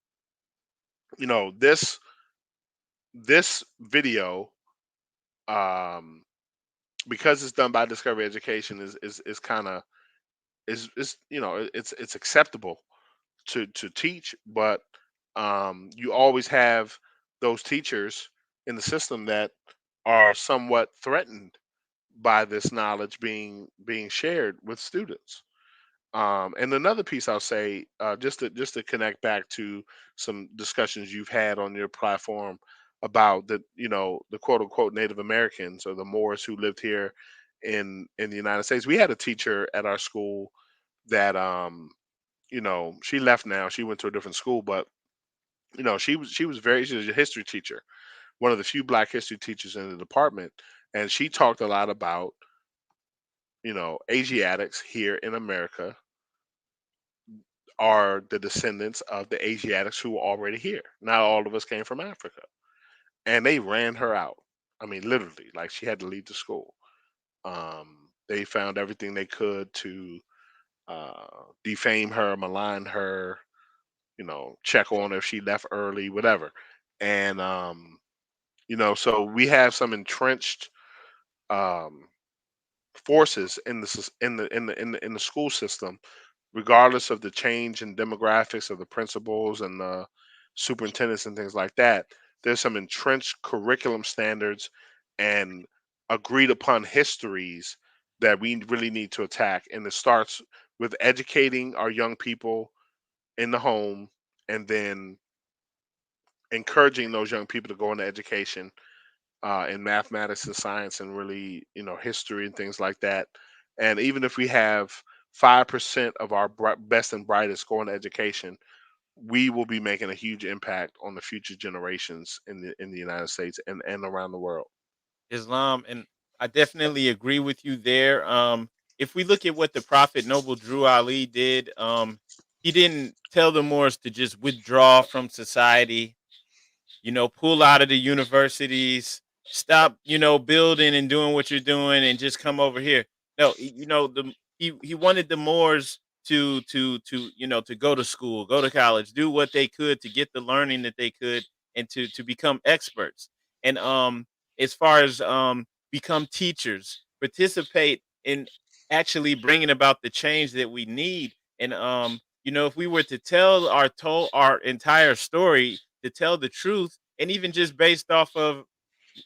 this video, um, because it's done by Discovery Education, is kind of is it's acceptable to teach, but you always have those teachers in the system that are somewhat threatened by this knowledge being shared with students. And another piece I'll say, just to connect back to some discussions you've had on your platform about the quote unquote Native Americans or the Moors who lived here in the United States. We had a teacher at our school that she left now. She went to a different school, but she was a history teacher, one of the few Black history teachers in the department, and she talked a lot about Asiatics here in America are the descendants of the Asiatics who were already here. Not all of us came from Africa, and they ran her out. I mean, literally, like she had to leave the school. They found everything they could to defame her, malign her, check on her if she left early, whatever. And so we have some entrenched um, forces in the school system, regardless of the change in demographics of the principals and the superintendents and things like that. There's some entrenched curriculum standards and agreed upon histories that we really need to attack. And it starts with educating our young people in the home, and then encouraging those young people to go into education in mathematics and science, and really history and things like that. And even if we have 5% of our best and brightest going to education, we will be making a huge impact on the future generations in the United States and around the world. Islam, and I definitely agree with you there. If we look at what the Prophet Noble Drew Ali did, he didn't tell the Moors to just withdraw from society, pull out of the universities, stop, building and doing what you're doing and just come over here. No, he wanted the Moors to go to school, go to college, do what they could to get the learning that they could and to become experts. And as far as become teachers, participate in actually bringing about the change that we need. And if we were to tell our entire story, to tell the truth, and even just based off of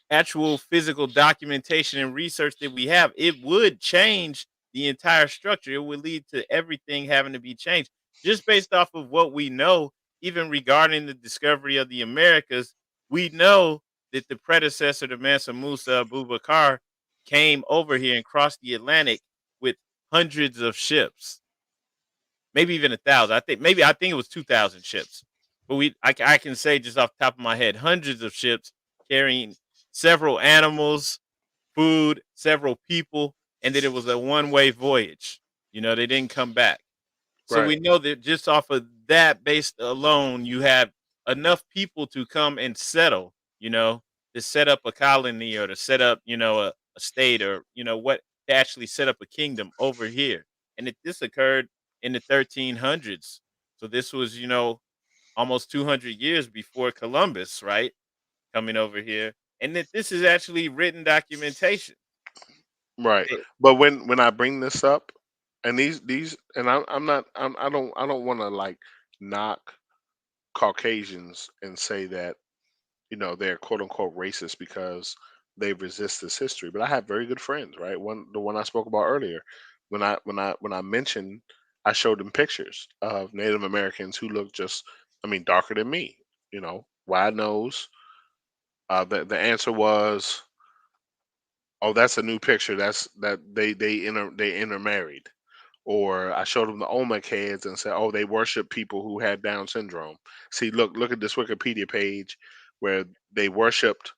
actual physical documentation and research that we have, it would change the entire structure. It would lead to everything having to be changed just based off of what we know, even regarding the discovery of the Americas. We know that the predecessor to Mansa Musa Abubakar came over here and crossed the Atlantic with hundreds of ships, maybe even 1,000. I think it was 2,000 ships. But I can say just off the top of my head, hundreds of ships carrying several animals, food, several people, and that it was a one-way voyage. They didn't come back. So Right. we know that just off of that base alone, you have enough people to come and settle you know, to set up a colony or to set up, a state or, what to actually set up a kingdom over here. And this occurred in the 1300s. So this was, almost 200 years before Columbus, right? Coming over here. And that this is actually written documentation. Right. It- But when I bring this up, and these, and I'm not, I don't want to like knock Caucasians and say that they're quote unquote racist because they resist this history. But I have very good friends, right? The one I spoke about earlier, when I mentioned, I showed them pictures of Native Americans who look just, I mean, darker than me. Wide nose. The answer was, oh, that's a new picture. That's that they intermarried. Or I showed them the Olmec heads and said, oh, they worship people who had Down syndrome. See, look at this Wikipedia page where they worshipped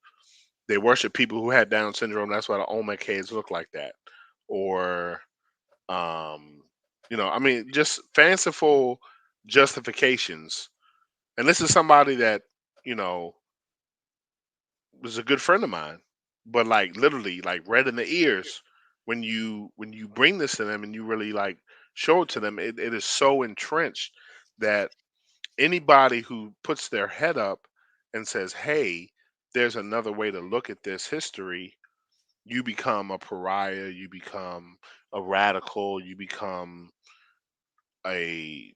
they worship people who had Down syndrome. That's why the Olmec heads look like that. Or, I mean, just fanciful justifications. And this is somebody that, you know, was a good friend of mine, but like literally like red in the ears when you bring this to them and you really like show it to them, it is so entrenched that anybody who puts their head up and says, hey, there's another way to look at this history, you become a pariah, you become a radical, you become a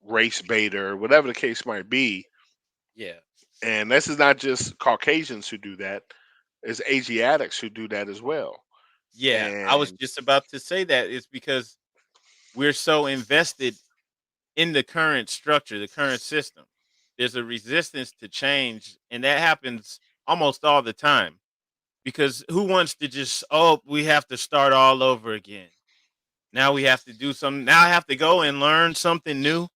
race baiter, whatever the case might be. yeah. And this is not just Caucasians who do that, it's Asiatics who do that as well. Yeah. I was And just about to say that. It's because we're so invested in the current structure, the current system. There's a resistance to change, and that happens almost all the time. Because who wants to just, oh, we have to start all over again. Now we have to do something. Now I have to go and learn something new,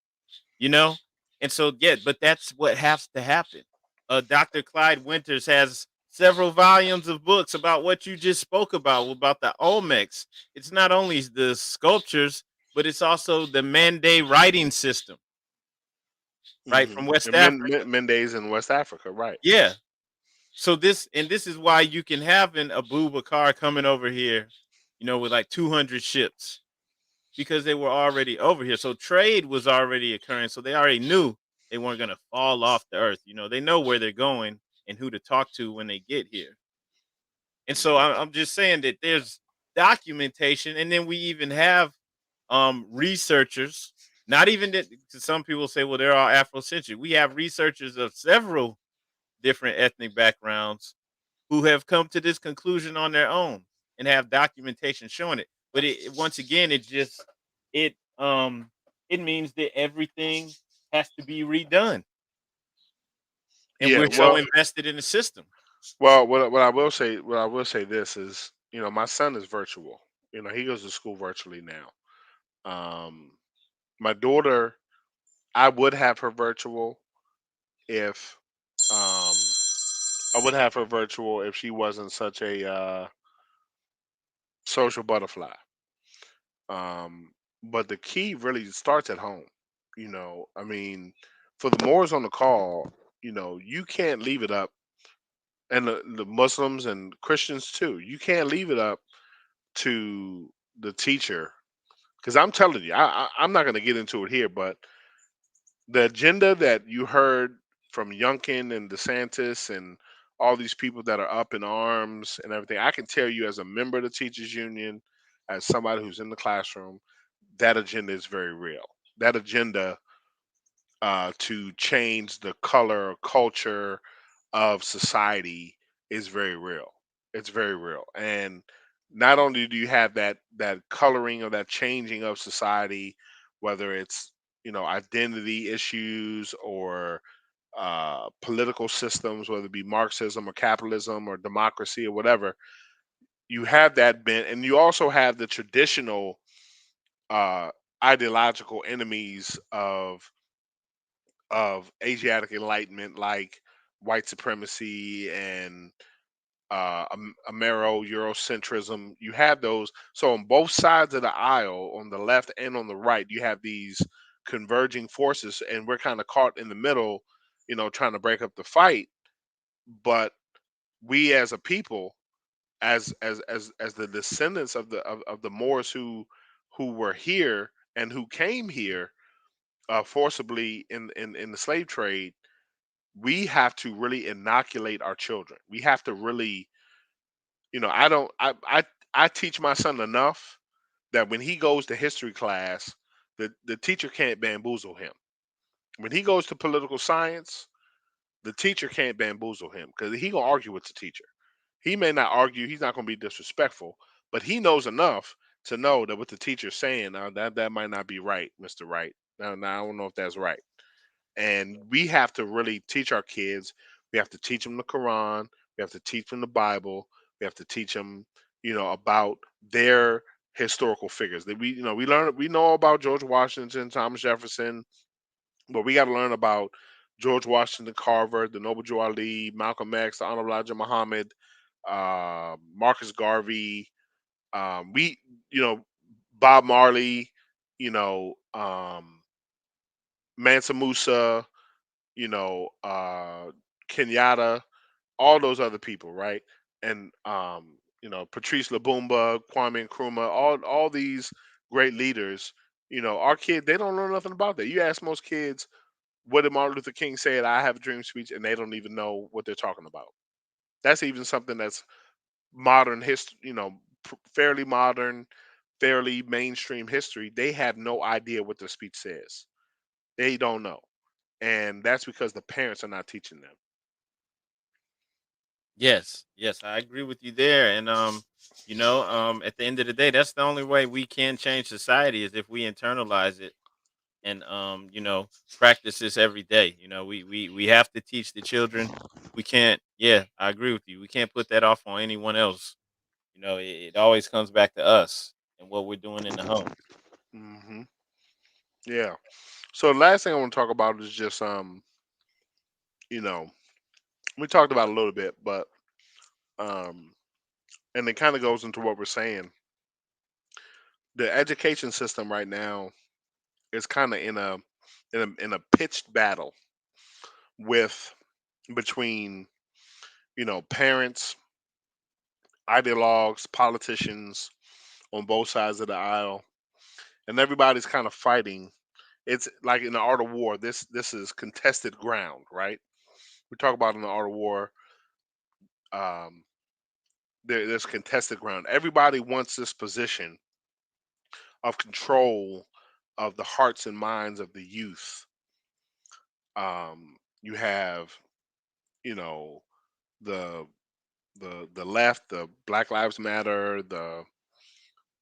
you know? And so, yeah, but that's what has to happen. Dr. Clyde Winters has several volumes of books about what you just spoke about the Olmecs. It's not only the sculptures, but it's also the Mande writing system, right? From West and Africa. Mendes in West Africa, right? Yeah. So this is why you can have an Abu Bakar coming over here, with like 200 ships because they were already over here. So trade was already occurring. So they already knew they weren't going to fall off the earth. They know where they're going and who to talk to when they get here. And so Mhm. I'm just saying that there's documentation, and then we even have researchers. Not even that some people say, well, they're all Afrocentric. We have researchers of several different ethnic backgrounds who have come to this conclusion on their own and have documentation showing it. But once again, it means that everything has to be redone, and Yeah, we're so well, invested in the system. what I will say this is, my son is virtual. He goes to school virtually now. Um, my daughter, I would have her virtual if um I would have her virtual if she wasn't such a social butterfly. But the key really starts at home. I mean, for the Moors on the call, you can't leave it up, and the Muslims and Christians too. You can't leave it up to the teacher, because I'm telling you, I'm not going to get into it here, but the agenda that you heard from Youngkin and DeSantis and all these people that are up in arms and everything, I can tell you as a member of the teachers union, as somebody who's in the classroom, that agenda is very real. That agenda to change the color or culture of society is very real. It's very real. And not only do you have that coloring or that changing of society, whether it's identity issues or political systems, whether it be Marxism or capitalism or democracy or whatever, you have that bent, and you also have the traditional uh, ideological enemies of Asiatic enlightenment, like white supremacy and Amero Eurocentrism. You have those. So on both sides of the aisle, on the left and on the right, you have these converging forces, and we're kind of caught in the middle, trying to break up the fight. but we as a people, as the descendants of the Moors who were here and who came here forcibly in the slave trade, we have to really inoculate our children. We have to really, I don't, I teach my son enough that when he goes to history class, the teacher can't bamboozle him. When he goes to political science, the teacher can't bamboozle him because he gonna argue with the teacher. He may not argue. He's not gonna be disrespectful, but he knows enough to know that what the teacher's saying, that might not be right, Mister Right. Now I don't know if that's right. And we have to really teach our kids. We have to teach them the Quran. We have to teach them the Bible. We have to teach them, about their historical figures. That we know about George Washington, Thomas Jefferson, but we got to learn about George Washington Carver, the Noble Joe Ali, Malcolm X, the Honorable Elijah Muhammad, Marcus Garvey. We, you know, Bob Marley, you know, Mansa Musa, you know, Kenyatta, all those other people, right? And Patrice Lumumba, Kwame Nkrumah, all these great leaders. Our kid, they don't know nothing about that. You ask most kids, what did Martin Luther King say at "I Have a Dream" speech, and they don't even know what they're talking about. That's even something that's modern history, fairly modern, fairly mainstream history. They have no idea what the speech says. They don't know, and that's because the parents are not teaching them. Yes, yes, I agree with you there. And at the end of the day, that's the only way we can change society is if we internalize it and practice this every day. We have to teach the children. We can't. Yeah, I agree with you. We can't put that off on anyone else. It always comes back to us and what we're doing in the home. hmm Yeah. So the last thing I want to talk about is just you know, we talked about it a little bit, but um, and it kind of goes into what we're saying. The education system right now is kind of in a pitched battle with between parents, ideologues, politicians on both sides of the aisle, and everybody's kind of fighting. It's like in the art of war. This is contested ground, right? We talk about in the art of war. Um, there's contested ground. Everybody wants this position of control of the hearts and minds of the youth. You have, you know, the the left, the Black Lives Matter, the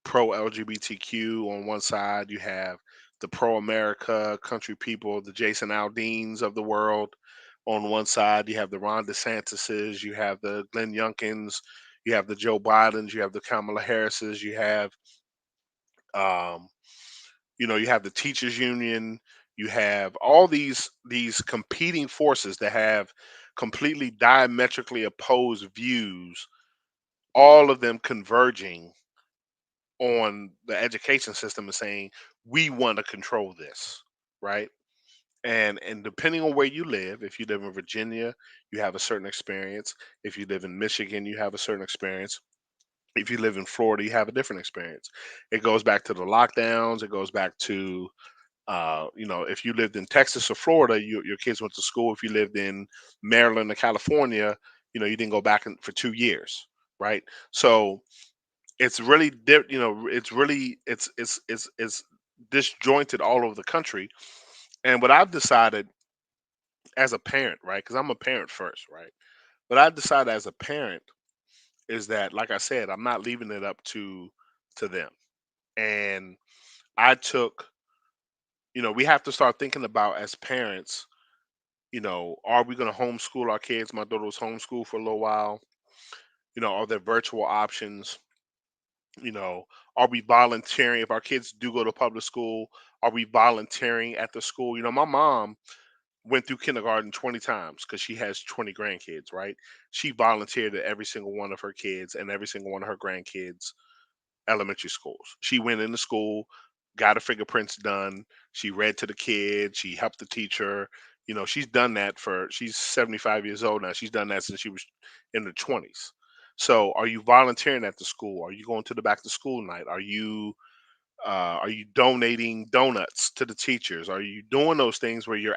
pro LGBTQ on one side. You have the pro America country people, the Jason Aldeans of the world. On one side, you have the Ron DeSantis's, you have the Glenn Youngkins, you have the Joe Bidens, you have the Kamala Harris's, you have um, you have the teachers union, you have all these competing forces that have completely diametrically opposed views, all of them converging on the education system and saying we want to control this, right? And depending on where you live, if you live in Virginia, you have a certain experience. If you live in Michigan, you have a certain experience. If you live in Florida, you have a different experience. It goes back to the lockdowns. It goes back to if you lived in Texas or Florida, your kids went to school. If you lived in Maryland or California, you didn't go back for 2 years, right? So it's really it's really it's disjointed all over the country. And what I've decided as a parent, right? Because I'm a parent first, right? What I decided as a parent is that, like I said, I'm not leaving it up to them. And I took, we have to start thinking about as parents, are we going to homeschool our kids? My daughter was homeschooled for a little while. Are there virtual options? You know, are we volunteering if our kids do go to public school? Are we volunteering at the school? My mom went through kindergarten 20 times because she has 20 grandkids, right? She volunteered at every single one of her kids and every single one of her grandkids' elementary schools. She went into school, got her fingerprints done. She read to the kid. She helped the teacher. She's done that she's 75 years old now. She's done that since she was in her 20s. So are you volunteering at the school? Are you going to the back to school night? Are you donating donuts to the teachers? Are you doing those things where you're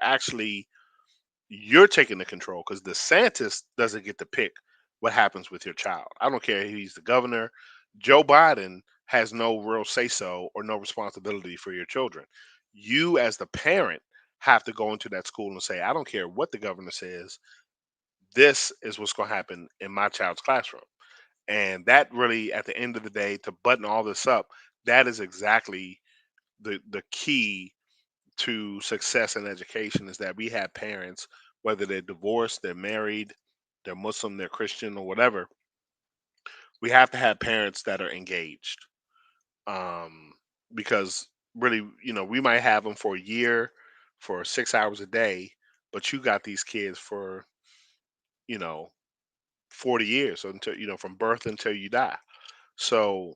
taking the control? Because the scientist doesn't get to pick what happens with your child. I don't care if he's the governor. Joe Biden has no real say so or no responsibility for your children. You, as the parent, have to go into that school and say, I don't care what the governor says. This is what's going to happen in my child's classroom. And that really, at the end of the day, to button all this up, that is exactly the key to success in education, is that we have parents, whether they're divorced, they're married, they're Muslim, they're Christian, or whatever. We have to have parents that are engaged, um, because really, we might have them for a year, for 6 hours a day, but you got these kids for you know 40 years, so until from birth until you die. So,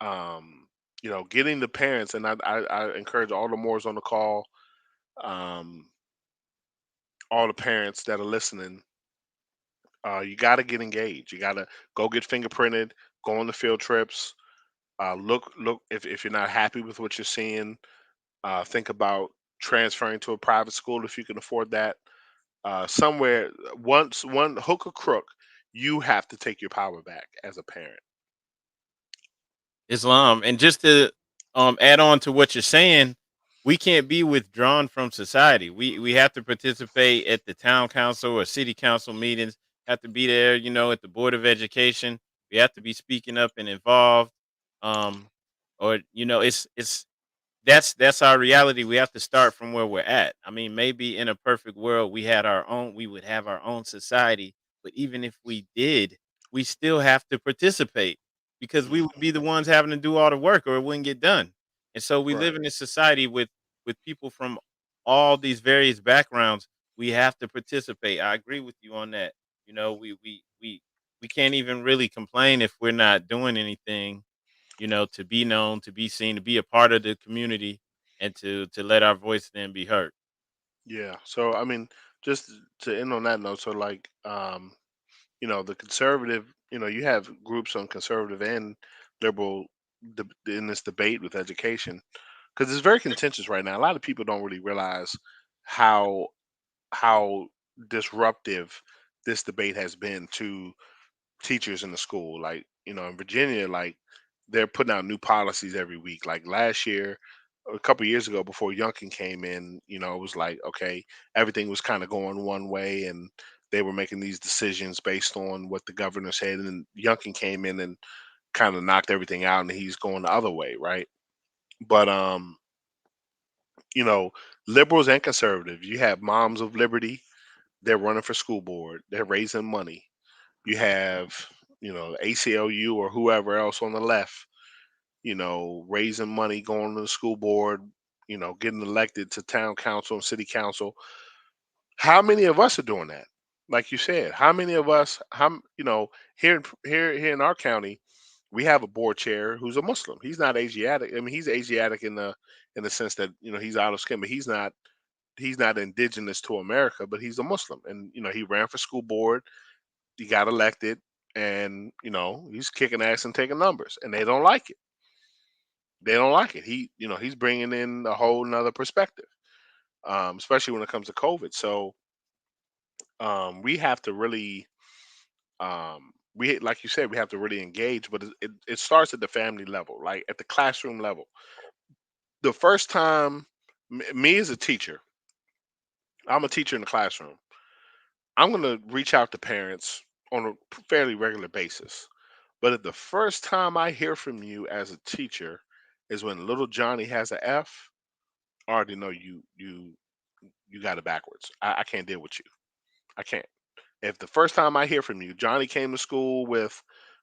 getting the parents, and I encourage all the Moors on the call, um, all the parents that are listening, you got to get engaged. You got to go get fingerprinted, go on the field trips. Look. If you're not happy with what you're seeing, think about transferring to a private school if you can afford that. Somewhere, once one hook or crook, you have to take your power back as a parent. Islam. And just to add on to what you're saying, we can't be withdrawn from society. We have to participate at the town council or city council meetings. Have to be there, at the board of education. We have to be speaking up and involved. Um, or it's that's our reality. We have to start from where we're at. I mean, maybe in a perfect world we would have our own society, but even if we did, we still have to participate because we would Mhm. be the ones having to do all the work or it wouldn't get done. And so we live Right. in this society with people from all these various backgrounds. We have to participate. I agree with you on that. We can't even really complain if we're not doing anything, to be known, to be seen, to be a part of the community, and to let our voice then be heard. Yeah. So I mean, just to end on that note, so like, the conservative, you have groups on conservative and liberal in this debate with education, because it's very contentious right now. A lot of people don't really realize how how disruptive this debate has been to teachers in the school. Like, in Virginia, like, they're putting out new policies every week. Like last year, a couple years ago, before Youngkin came in, it was like, okay, everything was kind of going one way, and they were making these decisions based on what the governor said. And then Youngkin came in and kind of knocked everything out, and he's going the other way, right? But you know, liberals and conservatives, you have Moms of Liberty, they're running for school board, they're raising money. You have, ACLU or whoever else on the left, raising money, going to the school board, getting elected to town council and city council. How many of us are doing that? Like you said, how many of us, here in our county, we have a board chair who's a Muslim. He's not Asiatic. I mean, he's Asiatic in the sense that, he's out of skin, but he's not indigenous to America, but he's a Muslim. And, he ran for school board, he got elected, and, he's kicking ass and taking numbers, and they don't like it. They don't like it. He's bringing in a whole nother perspective, especially when it comes to COVID. So, we have to really, like you said, we have to really engage, but it starts at the family level, like at the classroom level. The first time, me as a teacher, I'm a teacher in the classroom. I'm going to reach out to parents on a fairly regular basis. But if the first time I hear from you as a teacher is when little Johnny has an F, I already know you got it backwards. I can't deal with you. I can't. If the first time I hear from you, Johnny came to school with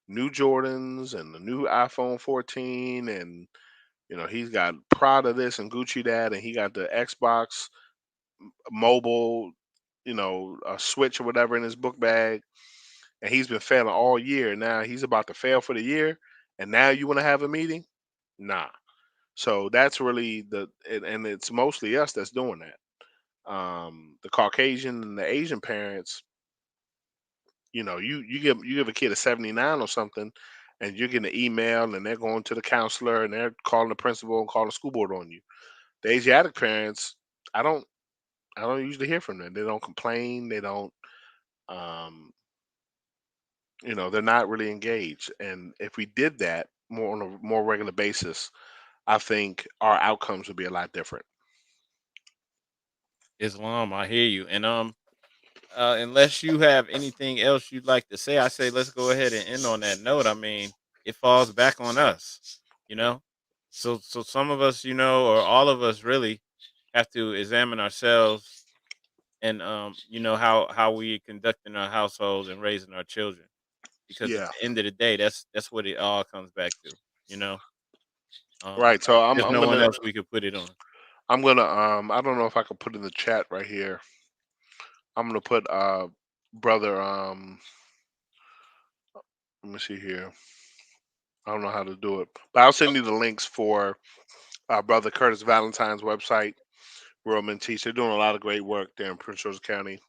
new Jordans and the new iPhone 14, and he's got Prada this and Gucci that, and he got the Xbox mobile, a Switch or whatever in his book bag, and he's been failing all year. Now he's about to fail for the year, and now you want to have a meeting? Nah. So that's really and it's mostly us that's doing that. The Caucasian and the Asian parents, you give a kid a 79 or something, and you're getting an email, and they're going to the counselor, and they're calling the principal and calling the school board on you. The Asiatic parents, I don't I don't usually hear from them. They don't complain. They don't. Um, they're not really engaged. And if we did that more on a more regular basis, I think our outcomes would be a lot different. Islam, I hear you. And unless you have anything else you'd like to say, I say let's go ahead and end on that note. I mean, it falls back on us, you know. So some of us, or all of us, really have to examine ourselves and how we conduct in our households and raising our children. Because at Yeah, the end of the day, that's what it all comes back to. You know, right. So I'm there's I'm no one gonna else we could put it on. I'm gonna I don't know if I could put in the chat right here. I'm gonna put brother let me see here. I don't know how to do it, but I'll send you the links for brother Curtis Valentine's website, Roman Teach. They're doing a lot of great work there in Prince George's County.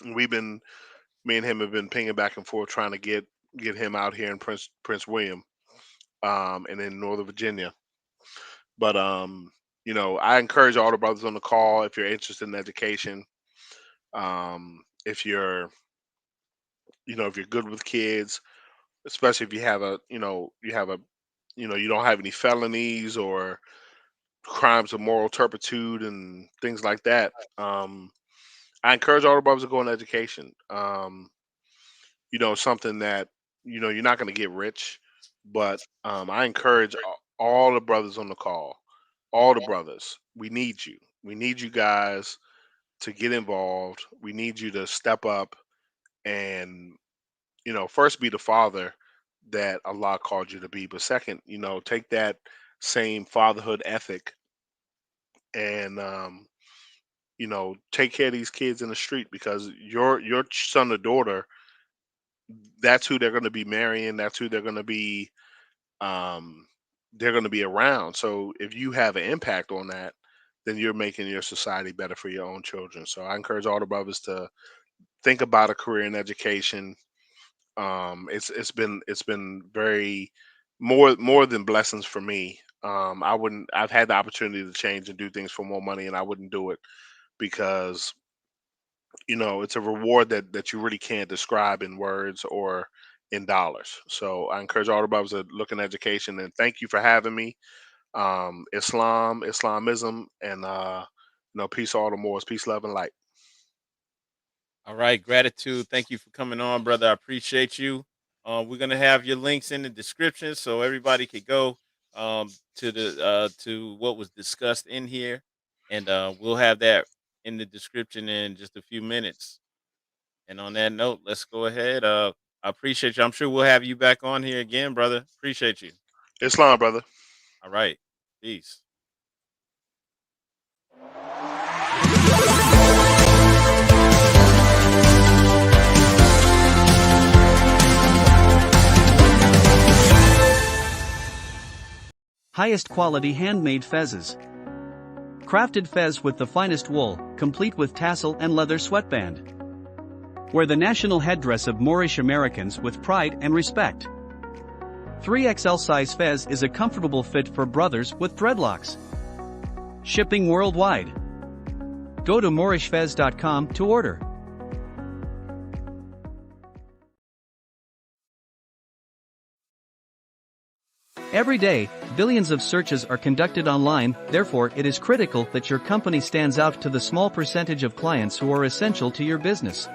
And me and him have been pinging back and forth trying to get him out here in Prince William, and in Northern Virginia. But I encourage all the brothers on the call, if you're interested in education, if you're if you're good with kids, especially if you have you don't have any felonies or crimes of moral turpitude and things like that. I encourage all the brothers to go in education. Something that you're not going to get rich, but I encourage all the brothers on the call, all the brothers. We need you. We need you guys to get involved. We need you to step up and first be the father that Allah called you to be, but second, take that same fatherhood ethic and take care of these kids in the street, because your son or daughter, that's who they're going to be marrying, that's who um they're going to be around. So if you have an impact on that, then you're making your society better for your own children. So I encourage all the brothers to think about a career in education. It's been very more than blessings for me. I've had the opportunity to change and do things for more money, and I wouldn't do it, because it's a reward that you really can't describe in words or in dollars. So I encourage all the brothers to look in education, and thank you for having me. Islamism, and peace all the more. Peace, love, and light. All right, gratitude. Thank you for coming on, brother. I appreciate you. We're gonna have your links in the description so everybody could go to what was discussed in here, and we'll have that in the description in just a few minutes. And on that note, let's go ahead. I appreciate you. I'm sure we'll have you back on here again, brother. Appreciate you. Islam, brother. All right, peace. Highest quality handmade fezzes. Crafted fez with the finest wool, complete with tassel and leather sweatband. Wear the national headdress of Moorish Americans with pride and respect. 3XL size fez is a comfortable fit for brothers with dreadlocks. Shipping worldwide. Go to moorishfez.com to order. Every day, billions of searches are conducted online, therefore it is critical that your company stands out to the small percentage of clients who are essential to your business.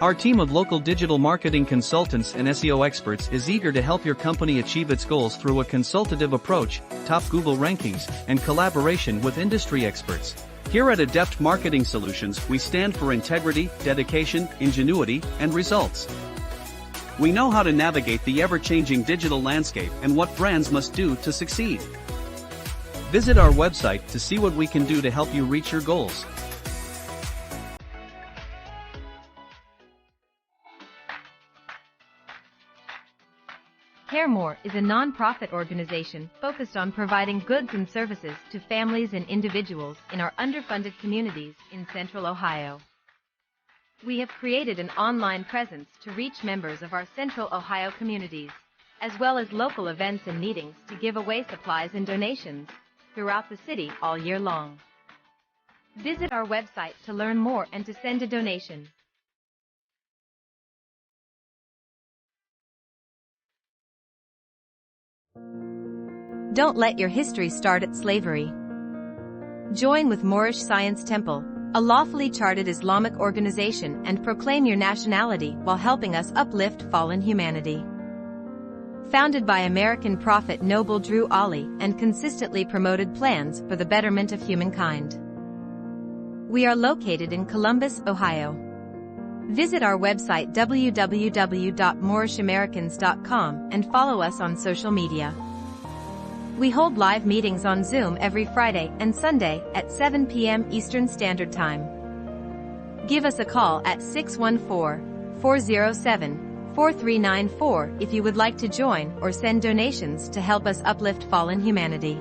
Our team of local digital marketing consultants and SEO experts is eager to help your company achieve its goals through a consultative approach, top Google rankings, and collaboration with industry experts. Here at Adept Marketing Solutions, we stand for integrity, dedication, ingenuity, and results. We know how to navigate the ever-changing digital landscape and what brands must do to succeed. Visit our website to see what we can do to help you reach your goals. Care More is a non-profit organization focused on providing goods and services to families and individuals in our underfunded communities in Central Ohio. We have created an online presence to reach members of our Central Ohio communities, as well as local events and meetings to give away supplies and donations throughout the city all year long. Visit our website to learn more and to send a donation. Don't let your history start at slavery. Join with Moorish Science Temple, a lawfully chartered Islamic organization, and proclaim your nationality while helping us uplift fallen humanity. Founded by American prophet Noble Drew Ali and consistently promoted plans for the betterment of humankind. We are located in Columbus, Ohio. Visit our website www.moorishamericans.com and follow us on social media. We hold live meetings on Zoom every Friday and Sunday at 7 p.m. Eastern Standard Time. Give us a call at 614-407-4394 if you would like to join or send donations to help us uplift fallen humanity.